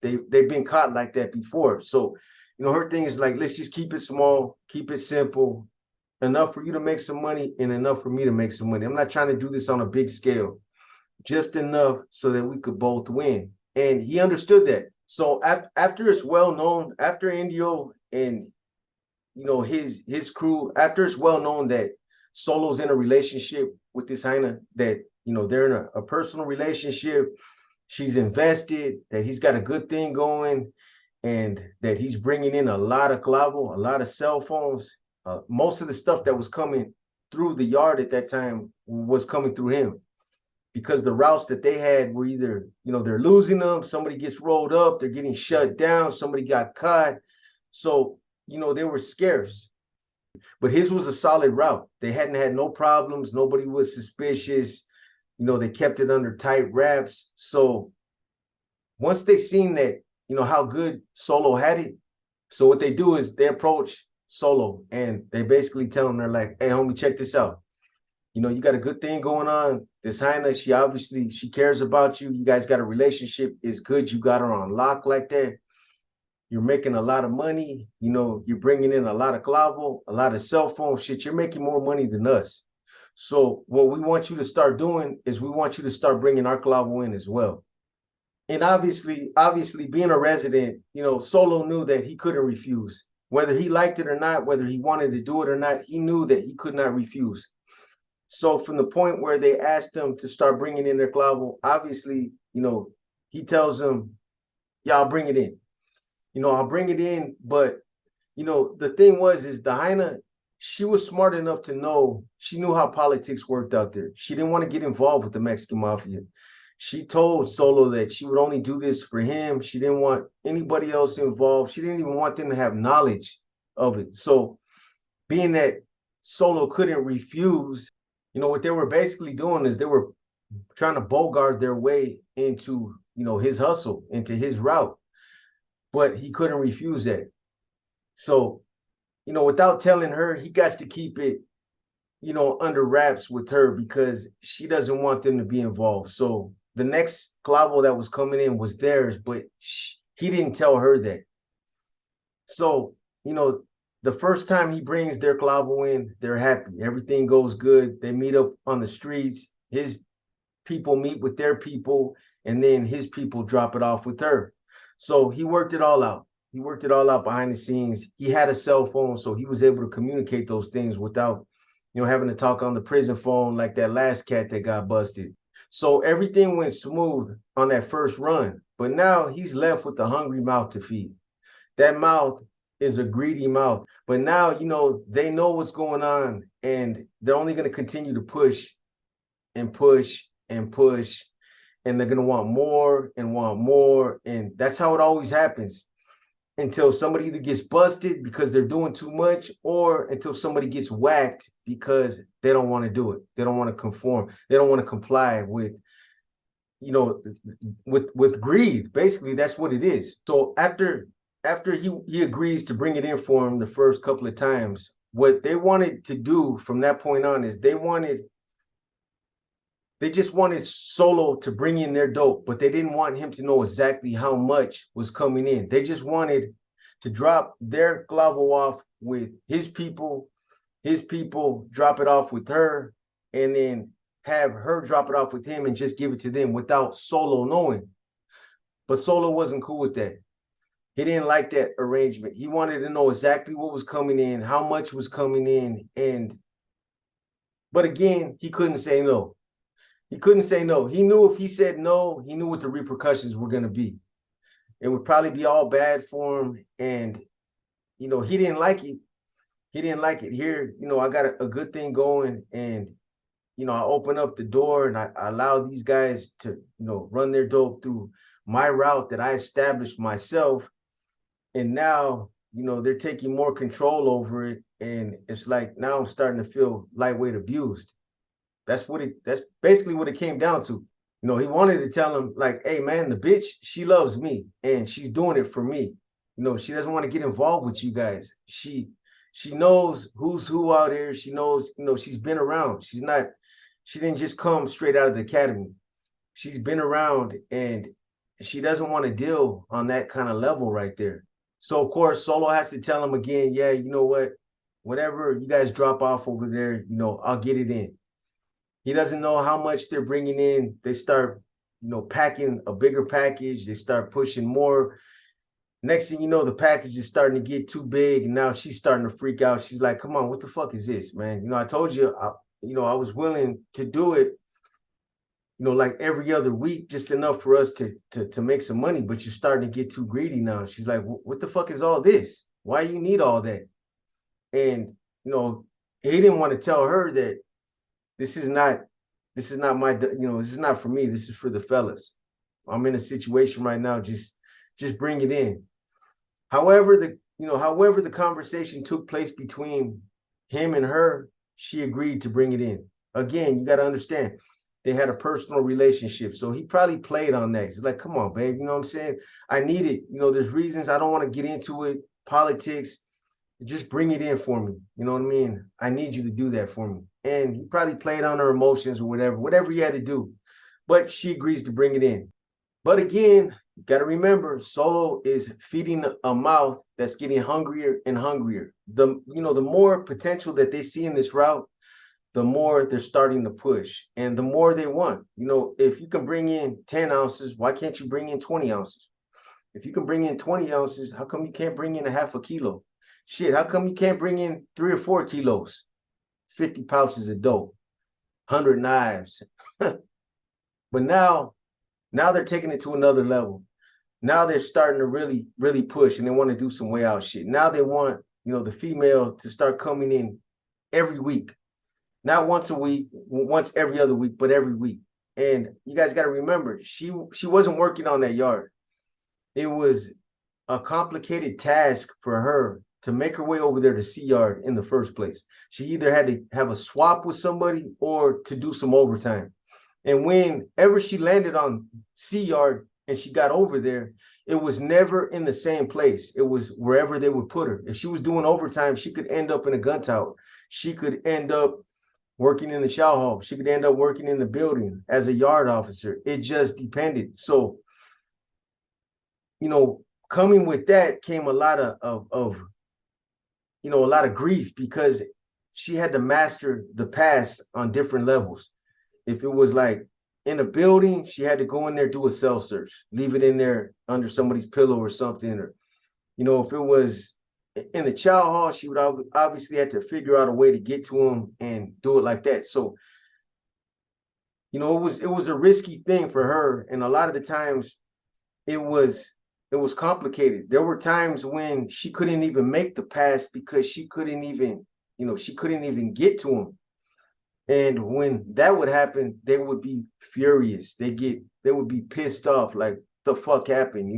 they've been caught like that before. So, her thing is like, let's just keep it small, keep it simple, enough for you to make some money and enough for me to make some money. I'm not trying to do this on a big scale. just enough so that we could both win. And he understood that. So after it's well known, after Indio and his crew, after it's well known that Solo's in a relationship with this Hyena, that they're in a personal relationship, she's invested, that he's got a good thing going, and that he's bringing in a lot of clavo, a lot of cell phones. Most of the stuff that was coming through the yard at that time was coming through him, because the routes that they had were either, they're losing them, somebody gets rolled up, they're getting shut down, somebody got caught. So, they were scarce. But his was a solid route. They hadn't had no problems. Nobody was suspicious. They kept it under tight wraps. So once they seen that, how good Solo had it, so what they do is they approach Solo and they basically tell him, they're like, hey, homie, check this out. You got a good thing going on. This Hyena, she cares about you. You guys got a relationship. It's good. You got her on lock like that. You're making a lot of money. You're bringing in a lot of clavo, a lot of cell phone shit. You're making more money than us. So what we want you to start doing is we want you to start bringing our clavo in as well. And obviously being a resident, Solo knew that he couldn't refuse. Whether he liked it or not, whether he wanted to do it or not, he knew that he could not refuse. So from the point where they asked him to start bringing in their clavo, obviously, he tells them, yeah, I'll bring it in. I'll bring it in. But, the thing is the Hyena, she was smart enough to know, she knew how politics worked out there. She didn't want to get involved with the Mexican mafia. She told Solo that she would only do this for him. She didn't want anybody else involved. She didn't even want them to have knowledge of it. So being that Solo couldn't refuse, what they were basically doing is they were trying to bogart their way into, his hustle, into his route. But he couldn't refuse that. So, without telling her, he got to keep it, under wraps with her, because she doesn't want them to be involved. So the next clavo that was coming in was theirs, but he didn't tell her that. So, the first time he brings their clavo in, they're happy. Everything goes good. They meet up on the streets. His people meet with their people, and then his people drop it off with her. So he worked it all out. He worked it all out behind the scenes. He had a cell phone, so he was able to communicate those things without, having to talk on the prison phone like that last cat that got busted. So everything went smooth on that first run. But now he's left with a hungry mouth to feed. That mouth is a greedy mouth. But now, they know what's going on, and they're only going to continue to push and push and push, and they're going to want more and want more. And that's how it always happens, until somebody either gets busted because they're doing too much, or until somebody gets whacked because they don't want to do it. They don't want to conform. They don't want to comply with, with greed. Basically, that's what it is. So after he agrees to bring it in for him the first couple of times, what they wanted to do from that point on is they just wanted Solo to bring in their dope, but they didn't want him to know exactly how much was coming in. They just wanted to drop their clavo off with his people drop it off with her, and then have her drop it off with him and just give it to them without Solo knowing. But Solo wasn't cool with that. He didn't like that arrangement. He wanted to know exactly what was coming in, how much was coming in, but again, he couldn't say no. He couldn't say no. He knew if he said no, he knew what the repercussions were going to be. It would probably be all bad for him. And, he didn't like it. He didn't like it. Here, I got a good thing going, and, I open up the door and I allow these guys to, run their dope through my route that I established myself. And now, they're taking more control over it. And it's like, now I'm starting to feel lightweight abused. That's basically what it came down to. He wanted to tell him, like, hey man, the bitch, she loves me and she's doing it for me. She doesn't want to get involved with you guys. She knows who's who out here. She knows, she's been around. She didn't just come straight out of the academy. She's been around, and she doesn't want to deal on that kind of level right there. So of course, Solo has to tell him again, yeah, you know what, whatever you guys drop off over there, I'll get it in. He doesn't know how much they're bringing in. They start, packing a bigger package. They start pushing more. Next thing you know, the package is starting to get too big, and now she's starting to freak out. She's like, "Come on, what the fuck is this, man? I told you, I was willing to do it, like every other week, just enough for us to make some money. But you're starting to get too greedy now." She's like, "What the fuck is all this? Why you need all that?" And he didn't want to tell her that this is not my, this is not for me. This is for the fellas. I'm in a situation right now. Just bring it in. However, the conversation took place between him and her, she agreed to bring it in. Again, you got to understand, they had a personal relationship. So he probably played on that. He's like, "Come on, babe. You know what I'm saying? I need it. There's reasons I don't want to get into it. Politics. Just bring it in for me. You know what I mean? I need you to do that for me." And he probably played on her emotions or whatever he had to do. But she agrees to bring it in. But again, you got to remember, Solo is feeding a mouth that's getting hungrier and hungrier. The more potential that they see in this route, the more they're starting to push, and the more they want. If you can bring in 10 ounces, why can't you bring in 20 ounces? If you can bring in 20 ounces, how come you can't bring in a half a kilo? Shit, how come you can't bring in 3 or 4 kilos? 50 pouches of dope, 100 knives. But now they're taking it to another level. Now they're starting to really, really push, and they want to do some way out shit. Now they want, the female to start coming in every week. Not once a week, once every other week, but every week. And you guys got to remember, she wasn't working on that yard. It was a complicated task for her to make her way over there to C yard in the first place. She either had to have a swap with somebody or to do some overtime. And whenever she landed on C yard and she got over there, it was never in the same place. It was wherever they would put her. If she was doing overtime, she could end up in a gun tower. She could end up working in the chow hall. She could end up working in the building as a yard officer. It just depended. So, coming with that came a lot of a lot of grief, because she had to master the pass on different levels. If it was like in a building, she had to go in there, do a cell search, leave it in there under somebody's pillow or something. Or, if it was in the chow hall, she would obviously have to figure out a way to get to him and do it like that. So, it was a risky thing for her. And a lot of the times it was complicated. There were times when she couldn't even make the pass because she couldn't even get to him. And when that would happen, they would be furious. They would be pissed off, like, the fuck happened?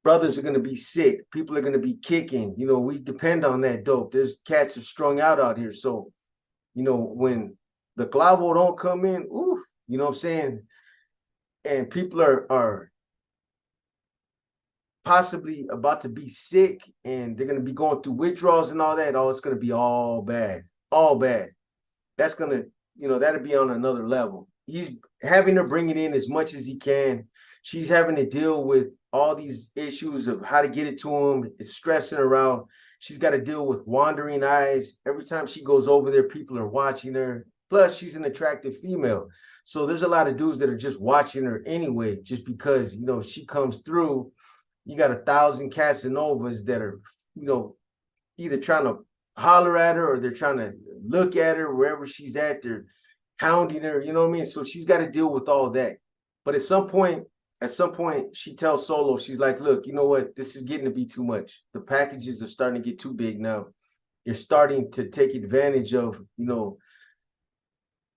Brothers are gonna be sick. People are gonna be kicking. We depend on that dope. There's cats are strung out here. So, when the clavo don't come in, oof, you know what I'm saying? And people are possibly about to be sick, and they're gonna be going through withdrawals and all that. Oh, it's gonna be all bad. All bad. That's gonna, that'll be on another level. He's having her bring it in as much as he can. She's having to deal with all these issues of how to get it to him. It's stressing her out. She's got to deal with wandering eyes. Every time she goes over there, people are watching her. Plus, she's an attractive female. So there's a lot of dudes that are just watching her anyway, just because, she comes through. You got 1,000 Casanovas that are, either trying to holler at her or they're trying to look at her wherever she's at. They're hounding her, you know what I mean? So she's got to deal with all that. But at some point, she tells Solo, she's like, "Look, you know what? This is getting to be too much. The packages are starting to get too big now. You're starting to take advantage of, you're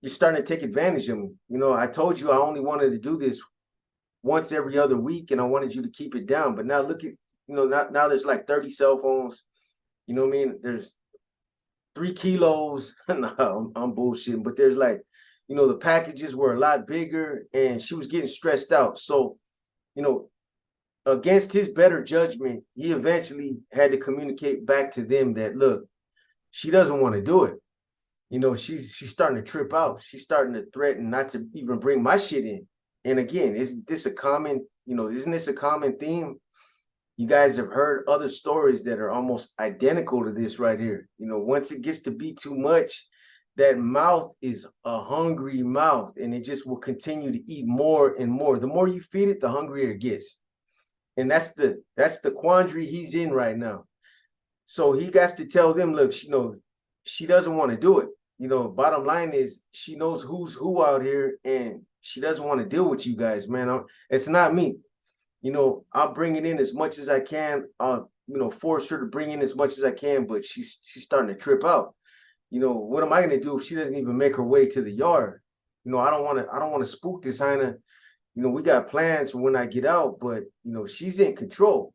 starting to take advantage of me. I told you I only wanted to do this once every other week, and I wanted you to keep it down. But now look at, now there's like 30 cell phones. You know what I mean? There's 3 kilos. No, I'm bullshitting, but there's like, the packages were a lot bigger, and she was getting stressed out. So, against his better judgment, he eventually had to communicate back to them that, look, she doesn't want to do it. She's starting to trip out. She's starting to threaten not to even bring my shit in. And again, isn't this a common theme? You guys have heard other stories that are almost identical to this right here. Once it gets to be too much, that mouth is a hungry mouth, and it just will continue to eat more and more. The more you feed it, the hungrier it gets. And that's the quandary he's in right now. So he got to tell them, look, she doesn't want to do it. Bottom line is she knows who's who out here, and she doesn't want to deal with you guys, man. It's not me. I'll bring it in as much as I can. I'll, force her to bring in as much as I can, but she's starting to trip out. What am I gonna do if she doesn't even make her way to the yard? I don't want to spook this hyena. We got plans for when I get out, but she's in control.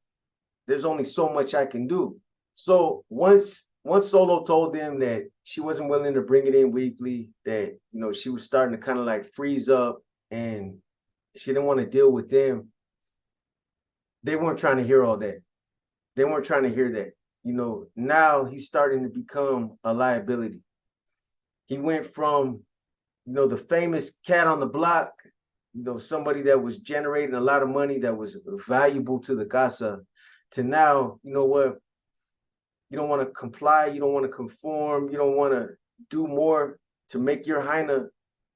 There's only so much I can do. So once Solo told them that she wasn't willing to bring it in weekly, that she was starting to kind of like freeze up and she didn't want to deal with them, they weren't trying to hear all that. They weren't trying to hear that. Now he's starting to become a liability. He went from, the famous cat on the block, somebody that was generating a lot of money that was valuable to the casa, to now, you know what? You don't want to comply. You don't want to conform. You don't want to do more to make your hyena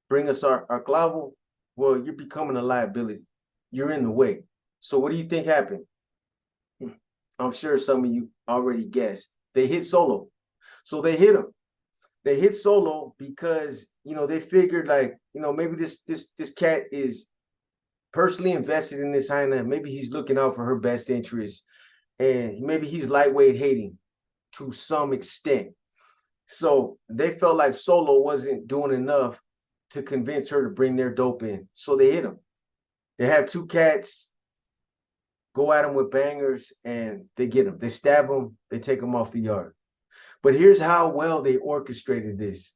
bring us our clavo. Well, you're becoming a liability. You're in the way. So what do you think happened? I'm sure some of you already guessed. They hit Solo. So they hit him. They hit Solo because, they figured like, maybe this cat is personally invested in this hyena. Maybe he's looking out for her best interest. And maybe he's lightweight hating to some extent. So they felt like Solo wasn't doing enough to convince her to bring their dope in. So they hit him. They have two cats go at him with bangers, and they get him. They stab him. They take him off the yard. But here's how well they orchestrated this.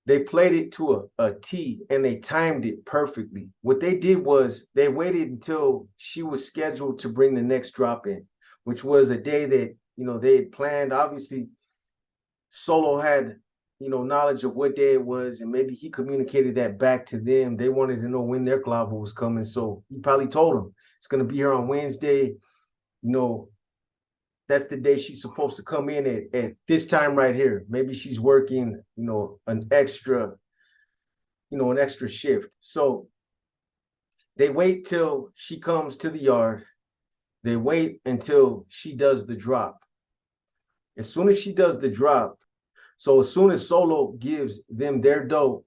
They played it to a T, and they timed it perfectly. What they did was they waited until she was scheduled to bring the next drop in, which was a day that, they had planned. Obviously, Solo had, knowledge of what day it was, and maybe he communicated that back to them. They wanted to know when their clavo was coming. So he probably told them, it's going to be here on Wednesday. That's the day she's supposed to come in at this time right here. Maybe she's working, an extra shift. So they wait till she comes to the yard. They wait until she does the drop. As soon as she does the drop, so as soon as Solo gives them their dope,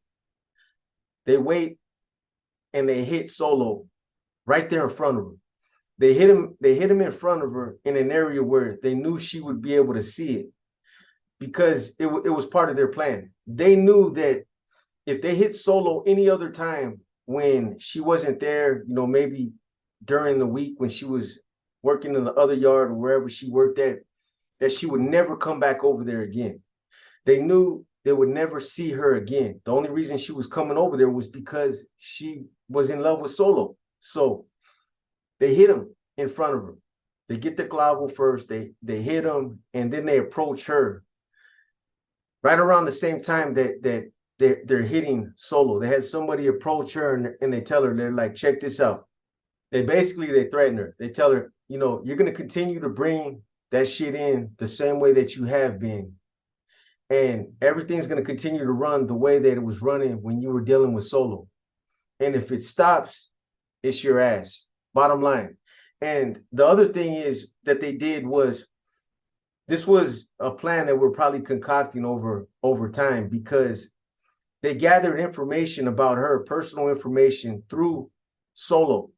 they wait and they hit Solo right there in front of her. They hit him in front of her in an area where they knew she would be able to see it, because it was part of their plan. They knew that if they hit Solo any other time when she wasn't there, maybe during the week when she was working in the other yard or wherever she worked at, that she would never come back over there again. They knew they would never see her again. The only reason she was coming over there was because she was in love with Solo. So they hit him in front of her. They get the clavo first, they hit him, and then they approach her right around the same time that they're hitting Solo. They had somebody approach her, and they tell her, they're like, check this out. They threaten her. They tell her, you're going to continue to bring that shit in the same way that you have been. And everything's going to continue to run the way that it was running when you were dealing with Solo. And if it stops, it's your ass. Bottom line. And the other thing is that they did was, this was a plan that we're probably concocting over time, because they gathered information about her, personal information, through Solo,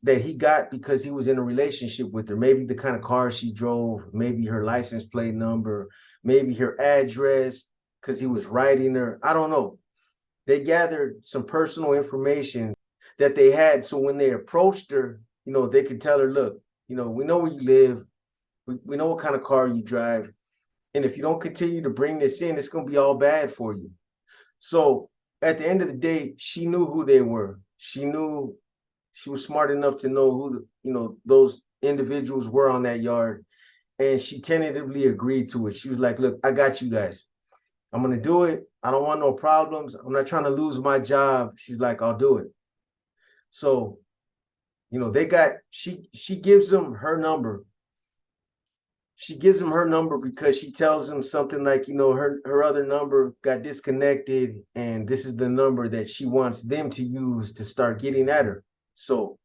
that he got because he was in a relationship with her. Maybe the kind of car she drove, maybe her license plate number, maybe her address, because he was writing her. I don't know. They gathered some personal information that they had. So when they approached her, they could tell her, look, we know where you live. We know what kind of car you drive. And if you don't continue to bring this in, it's going to be all bad for you. So at the end of the day, she knew who they were. She was smart enough to know who those individuals were on that yard. And she tentatively agreed to it. She was like, look, I got you guys. I'm going to do it. I don't want no problems. I'm not trying to lose my job. She's like, I'll do it. So, she gives them her number. she gives him her number because she tells him something like, her other number got disconnected, and this is the number that she wants them to use to start getting at her. So,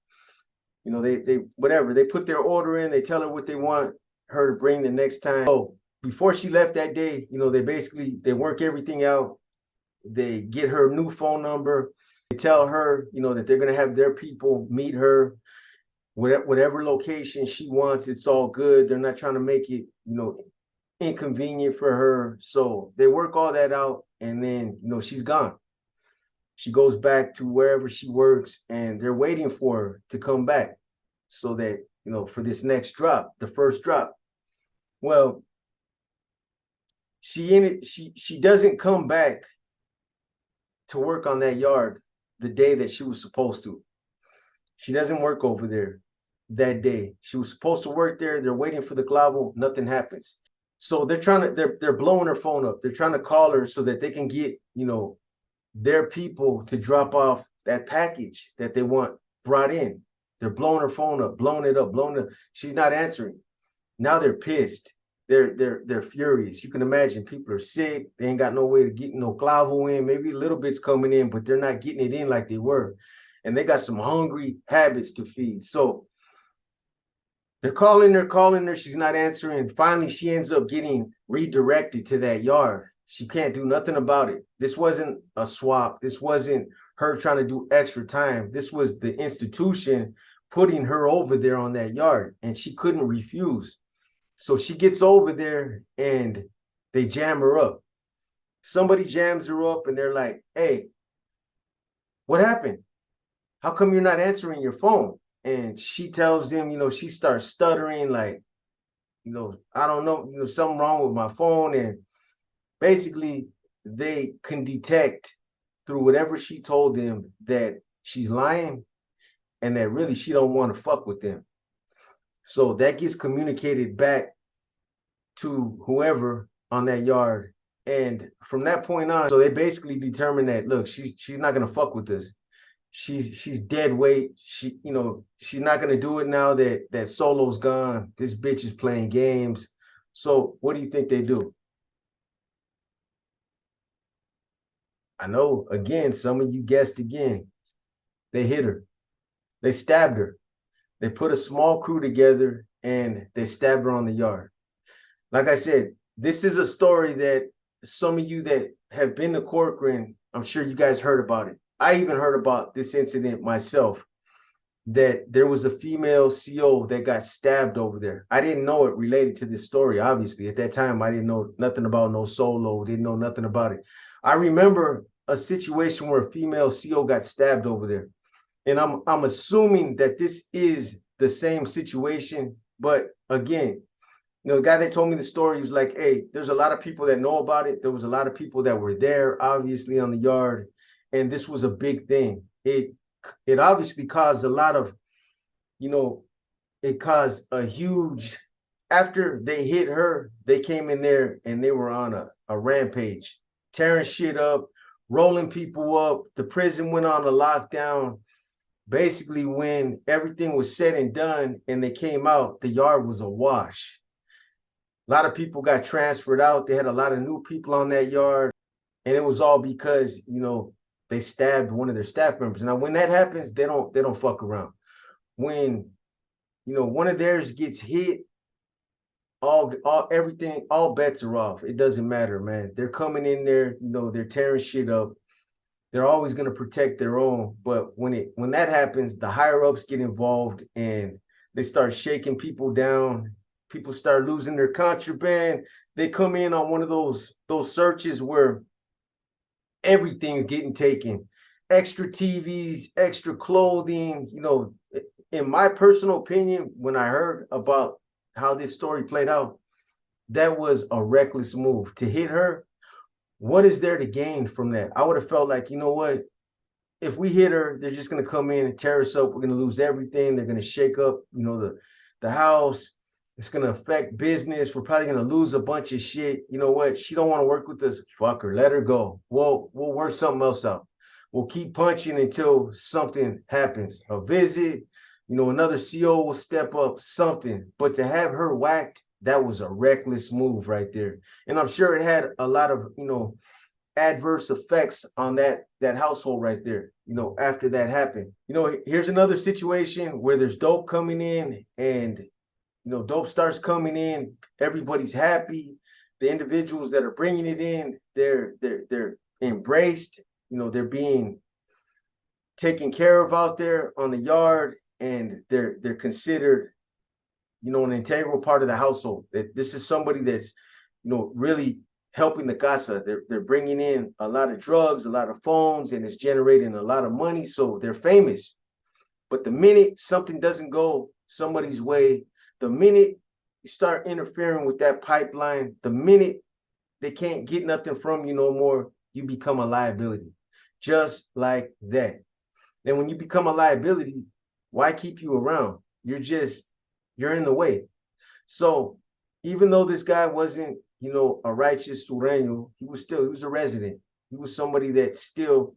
they whatever, they put their order in, they tell her what they want her to bring the next time. So before she left that day, they work everything out. They get her new phone number. They tell her, that they're gonna have their people meet her whatever location she wants. It's all good. They're not trying to make it, inconvenient for her. So they work all that out, and then, she's gone. She goes back to wherever she works, and they're waiting for her to come back so that, for this next drop, the first drop. Well, she doesn't come back to work on that yard the day that she was supposed to. She doesn't work over there that day. She was supposed to work there. They're waiting for the clavo. Nothing happens. So they're blowing her phone up. They're trying to call her so that they can get, their people to drop off that package that they want brought in. They're blowing her phone up, blowing it up, blowing it up. She's not answering. Now they're pissed. They're furious. You can imagine people are sick. They ain't got no way to get no clavo in. Maybe a little bit's coming in, but they're not getting it in like they were. And they got some hungry habits to feed. So they're calling her. She's not answering. Finally, she ends up getting redirected to that yard. She can't do nothing about it. This wasn't a swap. This wasn't her trying to do extra time. This was the institution putting her over there on that yard, and she couldn't refuse. So she gets over there and they jam her up. Somebody jams her up and they're like, hey, what happened? How come you're not answering your phone? And she tells them, she starts stuttering like, I don't know, something wrong with my phone. And basically they can detect through whatever she told them that she's lying and that really she don't want to fuck with them. So that gets communicated back to whoever on that yard. And from that point on, so they basically determine that, look, she's not gonna fuck with us. She's dead weight. She's not gonna do it now that Solo's gone. This bitch is playing games. So what do you think they do? I know, again, some of you guessed again. They hit her. They stabbed her. They put a small crew together and they stabbed her on the yard. Like I said, this is a story that some of you that have been to Corcoran, I'm sure you guys heard about it. I even heard about this incident myself, that there was a female CO that got stabbed over there. I didn't know it related to this story, obviously. At that time, I didn't know nothing about no Solo, didn't know nothing about it. I remember a situation where a female CO got stabbed over there. And I'm assuming that this is the same situation. But again, the guy that told me the story was like, hey, there's a lot of people that know about it. There was a lot of people that were there, obviously, on the yard. And this was a big thing. It obviously caused a lot of, it caused a huge, after they hit her, they came in there and they were on a rampage, tearing shit up, rolling people up. The prison went on a lockdown. Basically, when everything was said and done and they came out, the yard was awash. A lot of people got transferred out. They had a lot of new people on that yard. And it was all because, they stabbed one of their staff members. Now, when that happens, they don't fuck around. When, one of theirs gets hit, all bets are off. It doesn't matter, man. They're coming in there, they're tearing shit up. They're always going to protect their own. But when that happens, the higher ups get involved and they start shaking people down. People start losing their contraband. They come in on one of those searches where everything's getting taken. Extra TVs, extra clothing. In my personal opinion, when I heard about how this story played out, that was a reckless move to hit her. What is there to gain from that? I would have felt like, what? If we hit her, they're just going to come in and tear us up. We're going to lose everything. They're going to shake up, the house. It's going to affect business. We're probably going to lose a bunch of shit. You know what? She don't want to work with us. Fuck her. Let her go. We'll work something else out. We'll keep punching until something happens. A visit, another CO will step up, something. But to have her whacked that was a reckless move right there. And I'm sure it had a lot of, adverse effects on that household right there, after that happened. Here's another situation where there's dope coming in, and dope starts coming in, everybody's happy. The individuals that are bringing it in, they're embraced, they're being taken care of out there on the yard, and they're considered, an integral part of the household. That this is somebody that's, really helping the casa. They're bringing in a lot of drugs, a lot of phones, and it's generating a lot of money. So they're famous. But the minute something doesn't go somebody's way, the minute you start interfering with that pipeline, the minute they can't get nothing from you no more, you become a liability. Just like that. And when you become a liability, why keep you around? You're in the way. So even though this guy wasn't, a righteous sureño, he was a resident. He was somebody that still,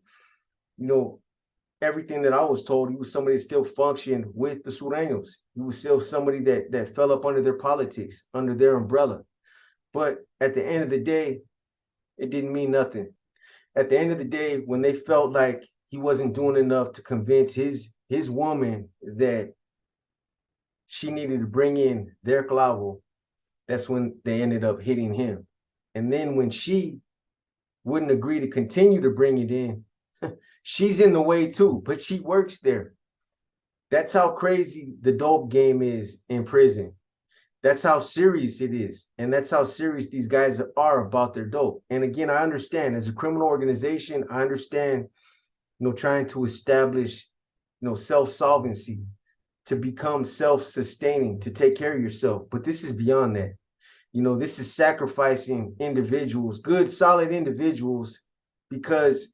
everything that I was told, he was somebody that still functioned with the sureños. He was still somebody that fell up under their politics, under their umbrella. But at the end of the day, it didn't mean nothing. At the end of the day, when they felt like he wasn't doing enough to convince his woman that she needed to bring in their clavo, that's when they ended up hitting him. And then when she wouldn't agree to continue to bring it in, she's in the way too, but she works there. That's how crazy the dope game is in prison. That's how serious it is. And that's how serious these guys are about their dope. And again, I understand, as a criminal organization, I understand, trying to establish, self-solvency, to become self-sustaining, to take care of yourself. But this is beyond that. This is sacrificing individuals, good, solid individuals, because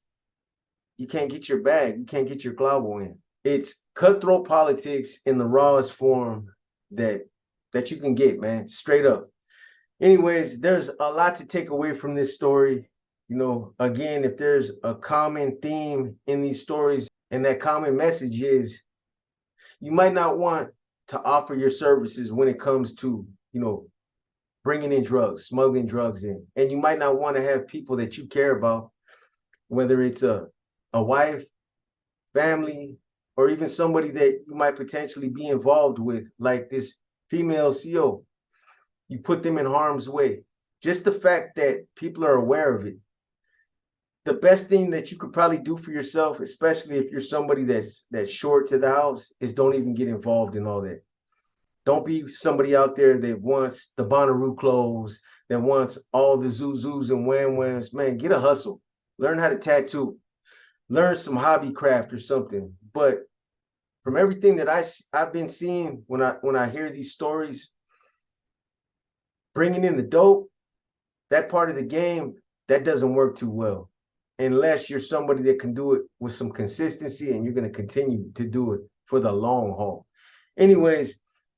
you can't get your bag, you can't get your clavo in. It's cutthroat politics in the rawest form that you can get, man, straight up. Anyways, there's a lot to take away from this story. Again, if there's a common theme in these stories, and that common message is, you might not want to offer your services when it comes to, bringing in drugs, smuggling drugs in. And you might not want to have people that you care about, whether it's a wife, family, or even somebody that you might potentially be involved with, like this female CO. You put them in harm's way. Just the fact that people are aware of it. The best thing that you could probably do for yourself, especially if you're somebody that's short to the house, is don't even get involved in all that. Don't be somebody out there that wants the Bonnaroo clothes, that wants all the Zuzus and Wham Whams. Man, get a hustle. Learn how to tattoo. Learn some hobby craft or something. But from everything that I've been seeing when I hear these stories, bringing in the dope, that part of the game, that doesn't work too well, unless you're somebody that can do it with some consistency, and you're going to continue to do it for the long haul. Anyways,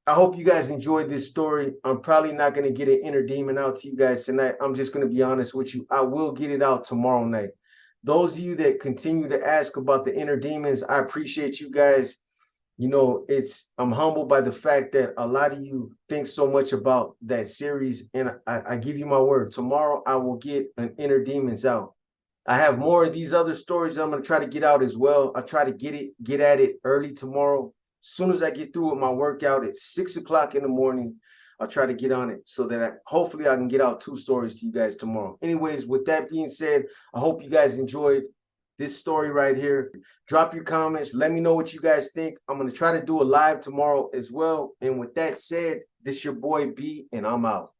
I hope you guys enjoyed this story. I'm probably not going to get an inner demon out to you guys tonight. I'm just going to be honest with you. I will get it out tomorrow night. Those of you that continue to ask about the inner demons, I appreciate you guys. I'm humbled by the fact that a lot of you think so much about that series, and I give you my word. Tomorrow I will get an inner demons out. I have more of these other stories I'm going to try to get out as well. I'll try to get at it early tomorrow. As soon as I get through with my workout at 6 o'clock in the morning, I'll try to get on it so that hopefully I can get out 2 stories to you guys tomorrow. Anyways, with that being said, I hope you guys enjoyed this story right here. Drop your comments. Let me know what you guys think. I'm going to try to do a live tomorrow as well. And with that said, this your boy B, and I'm out.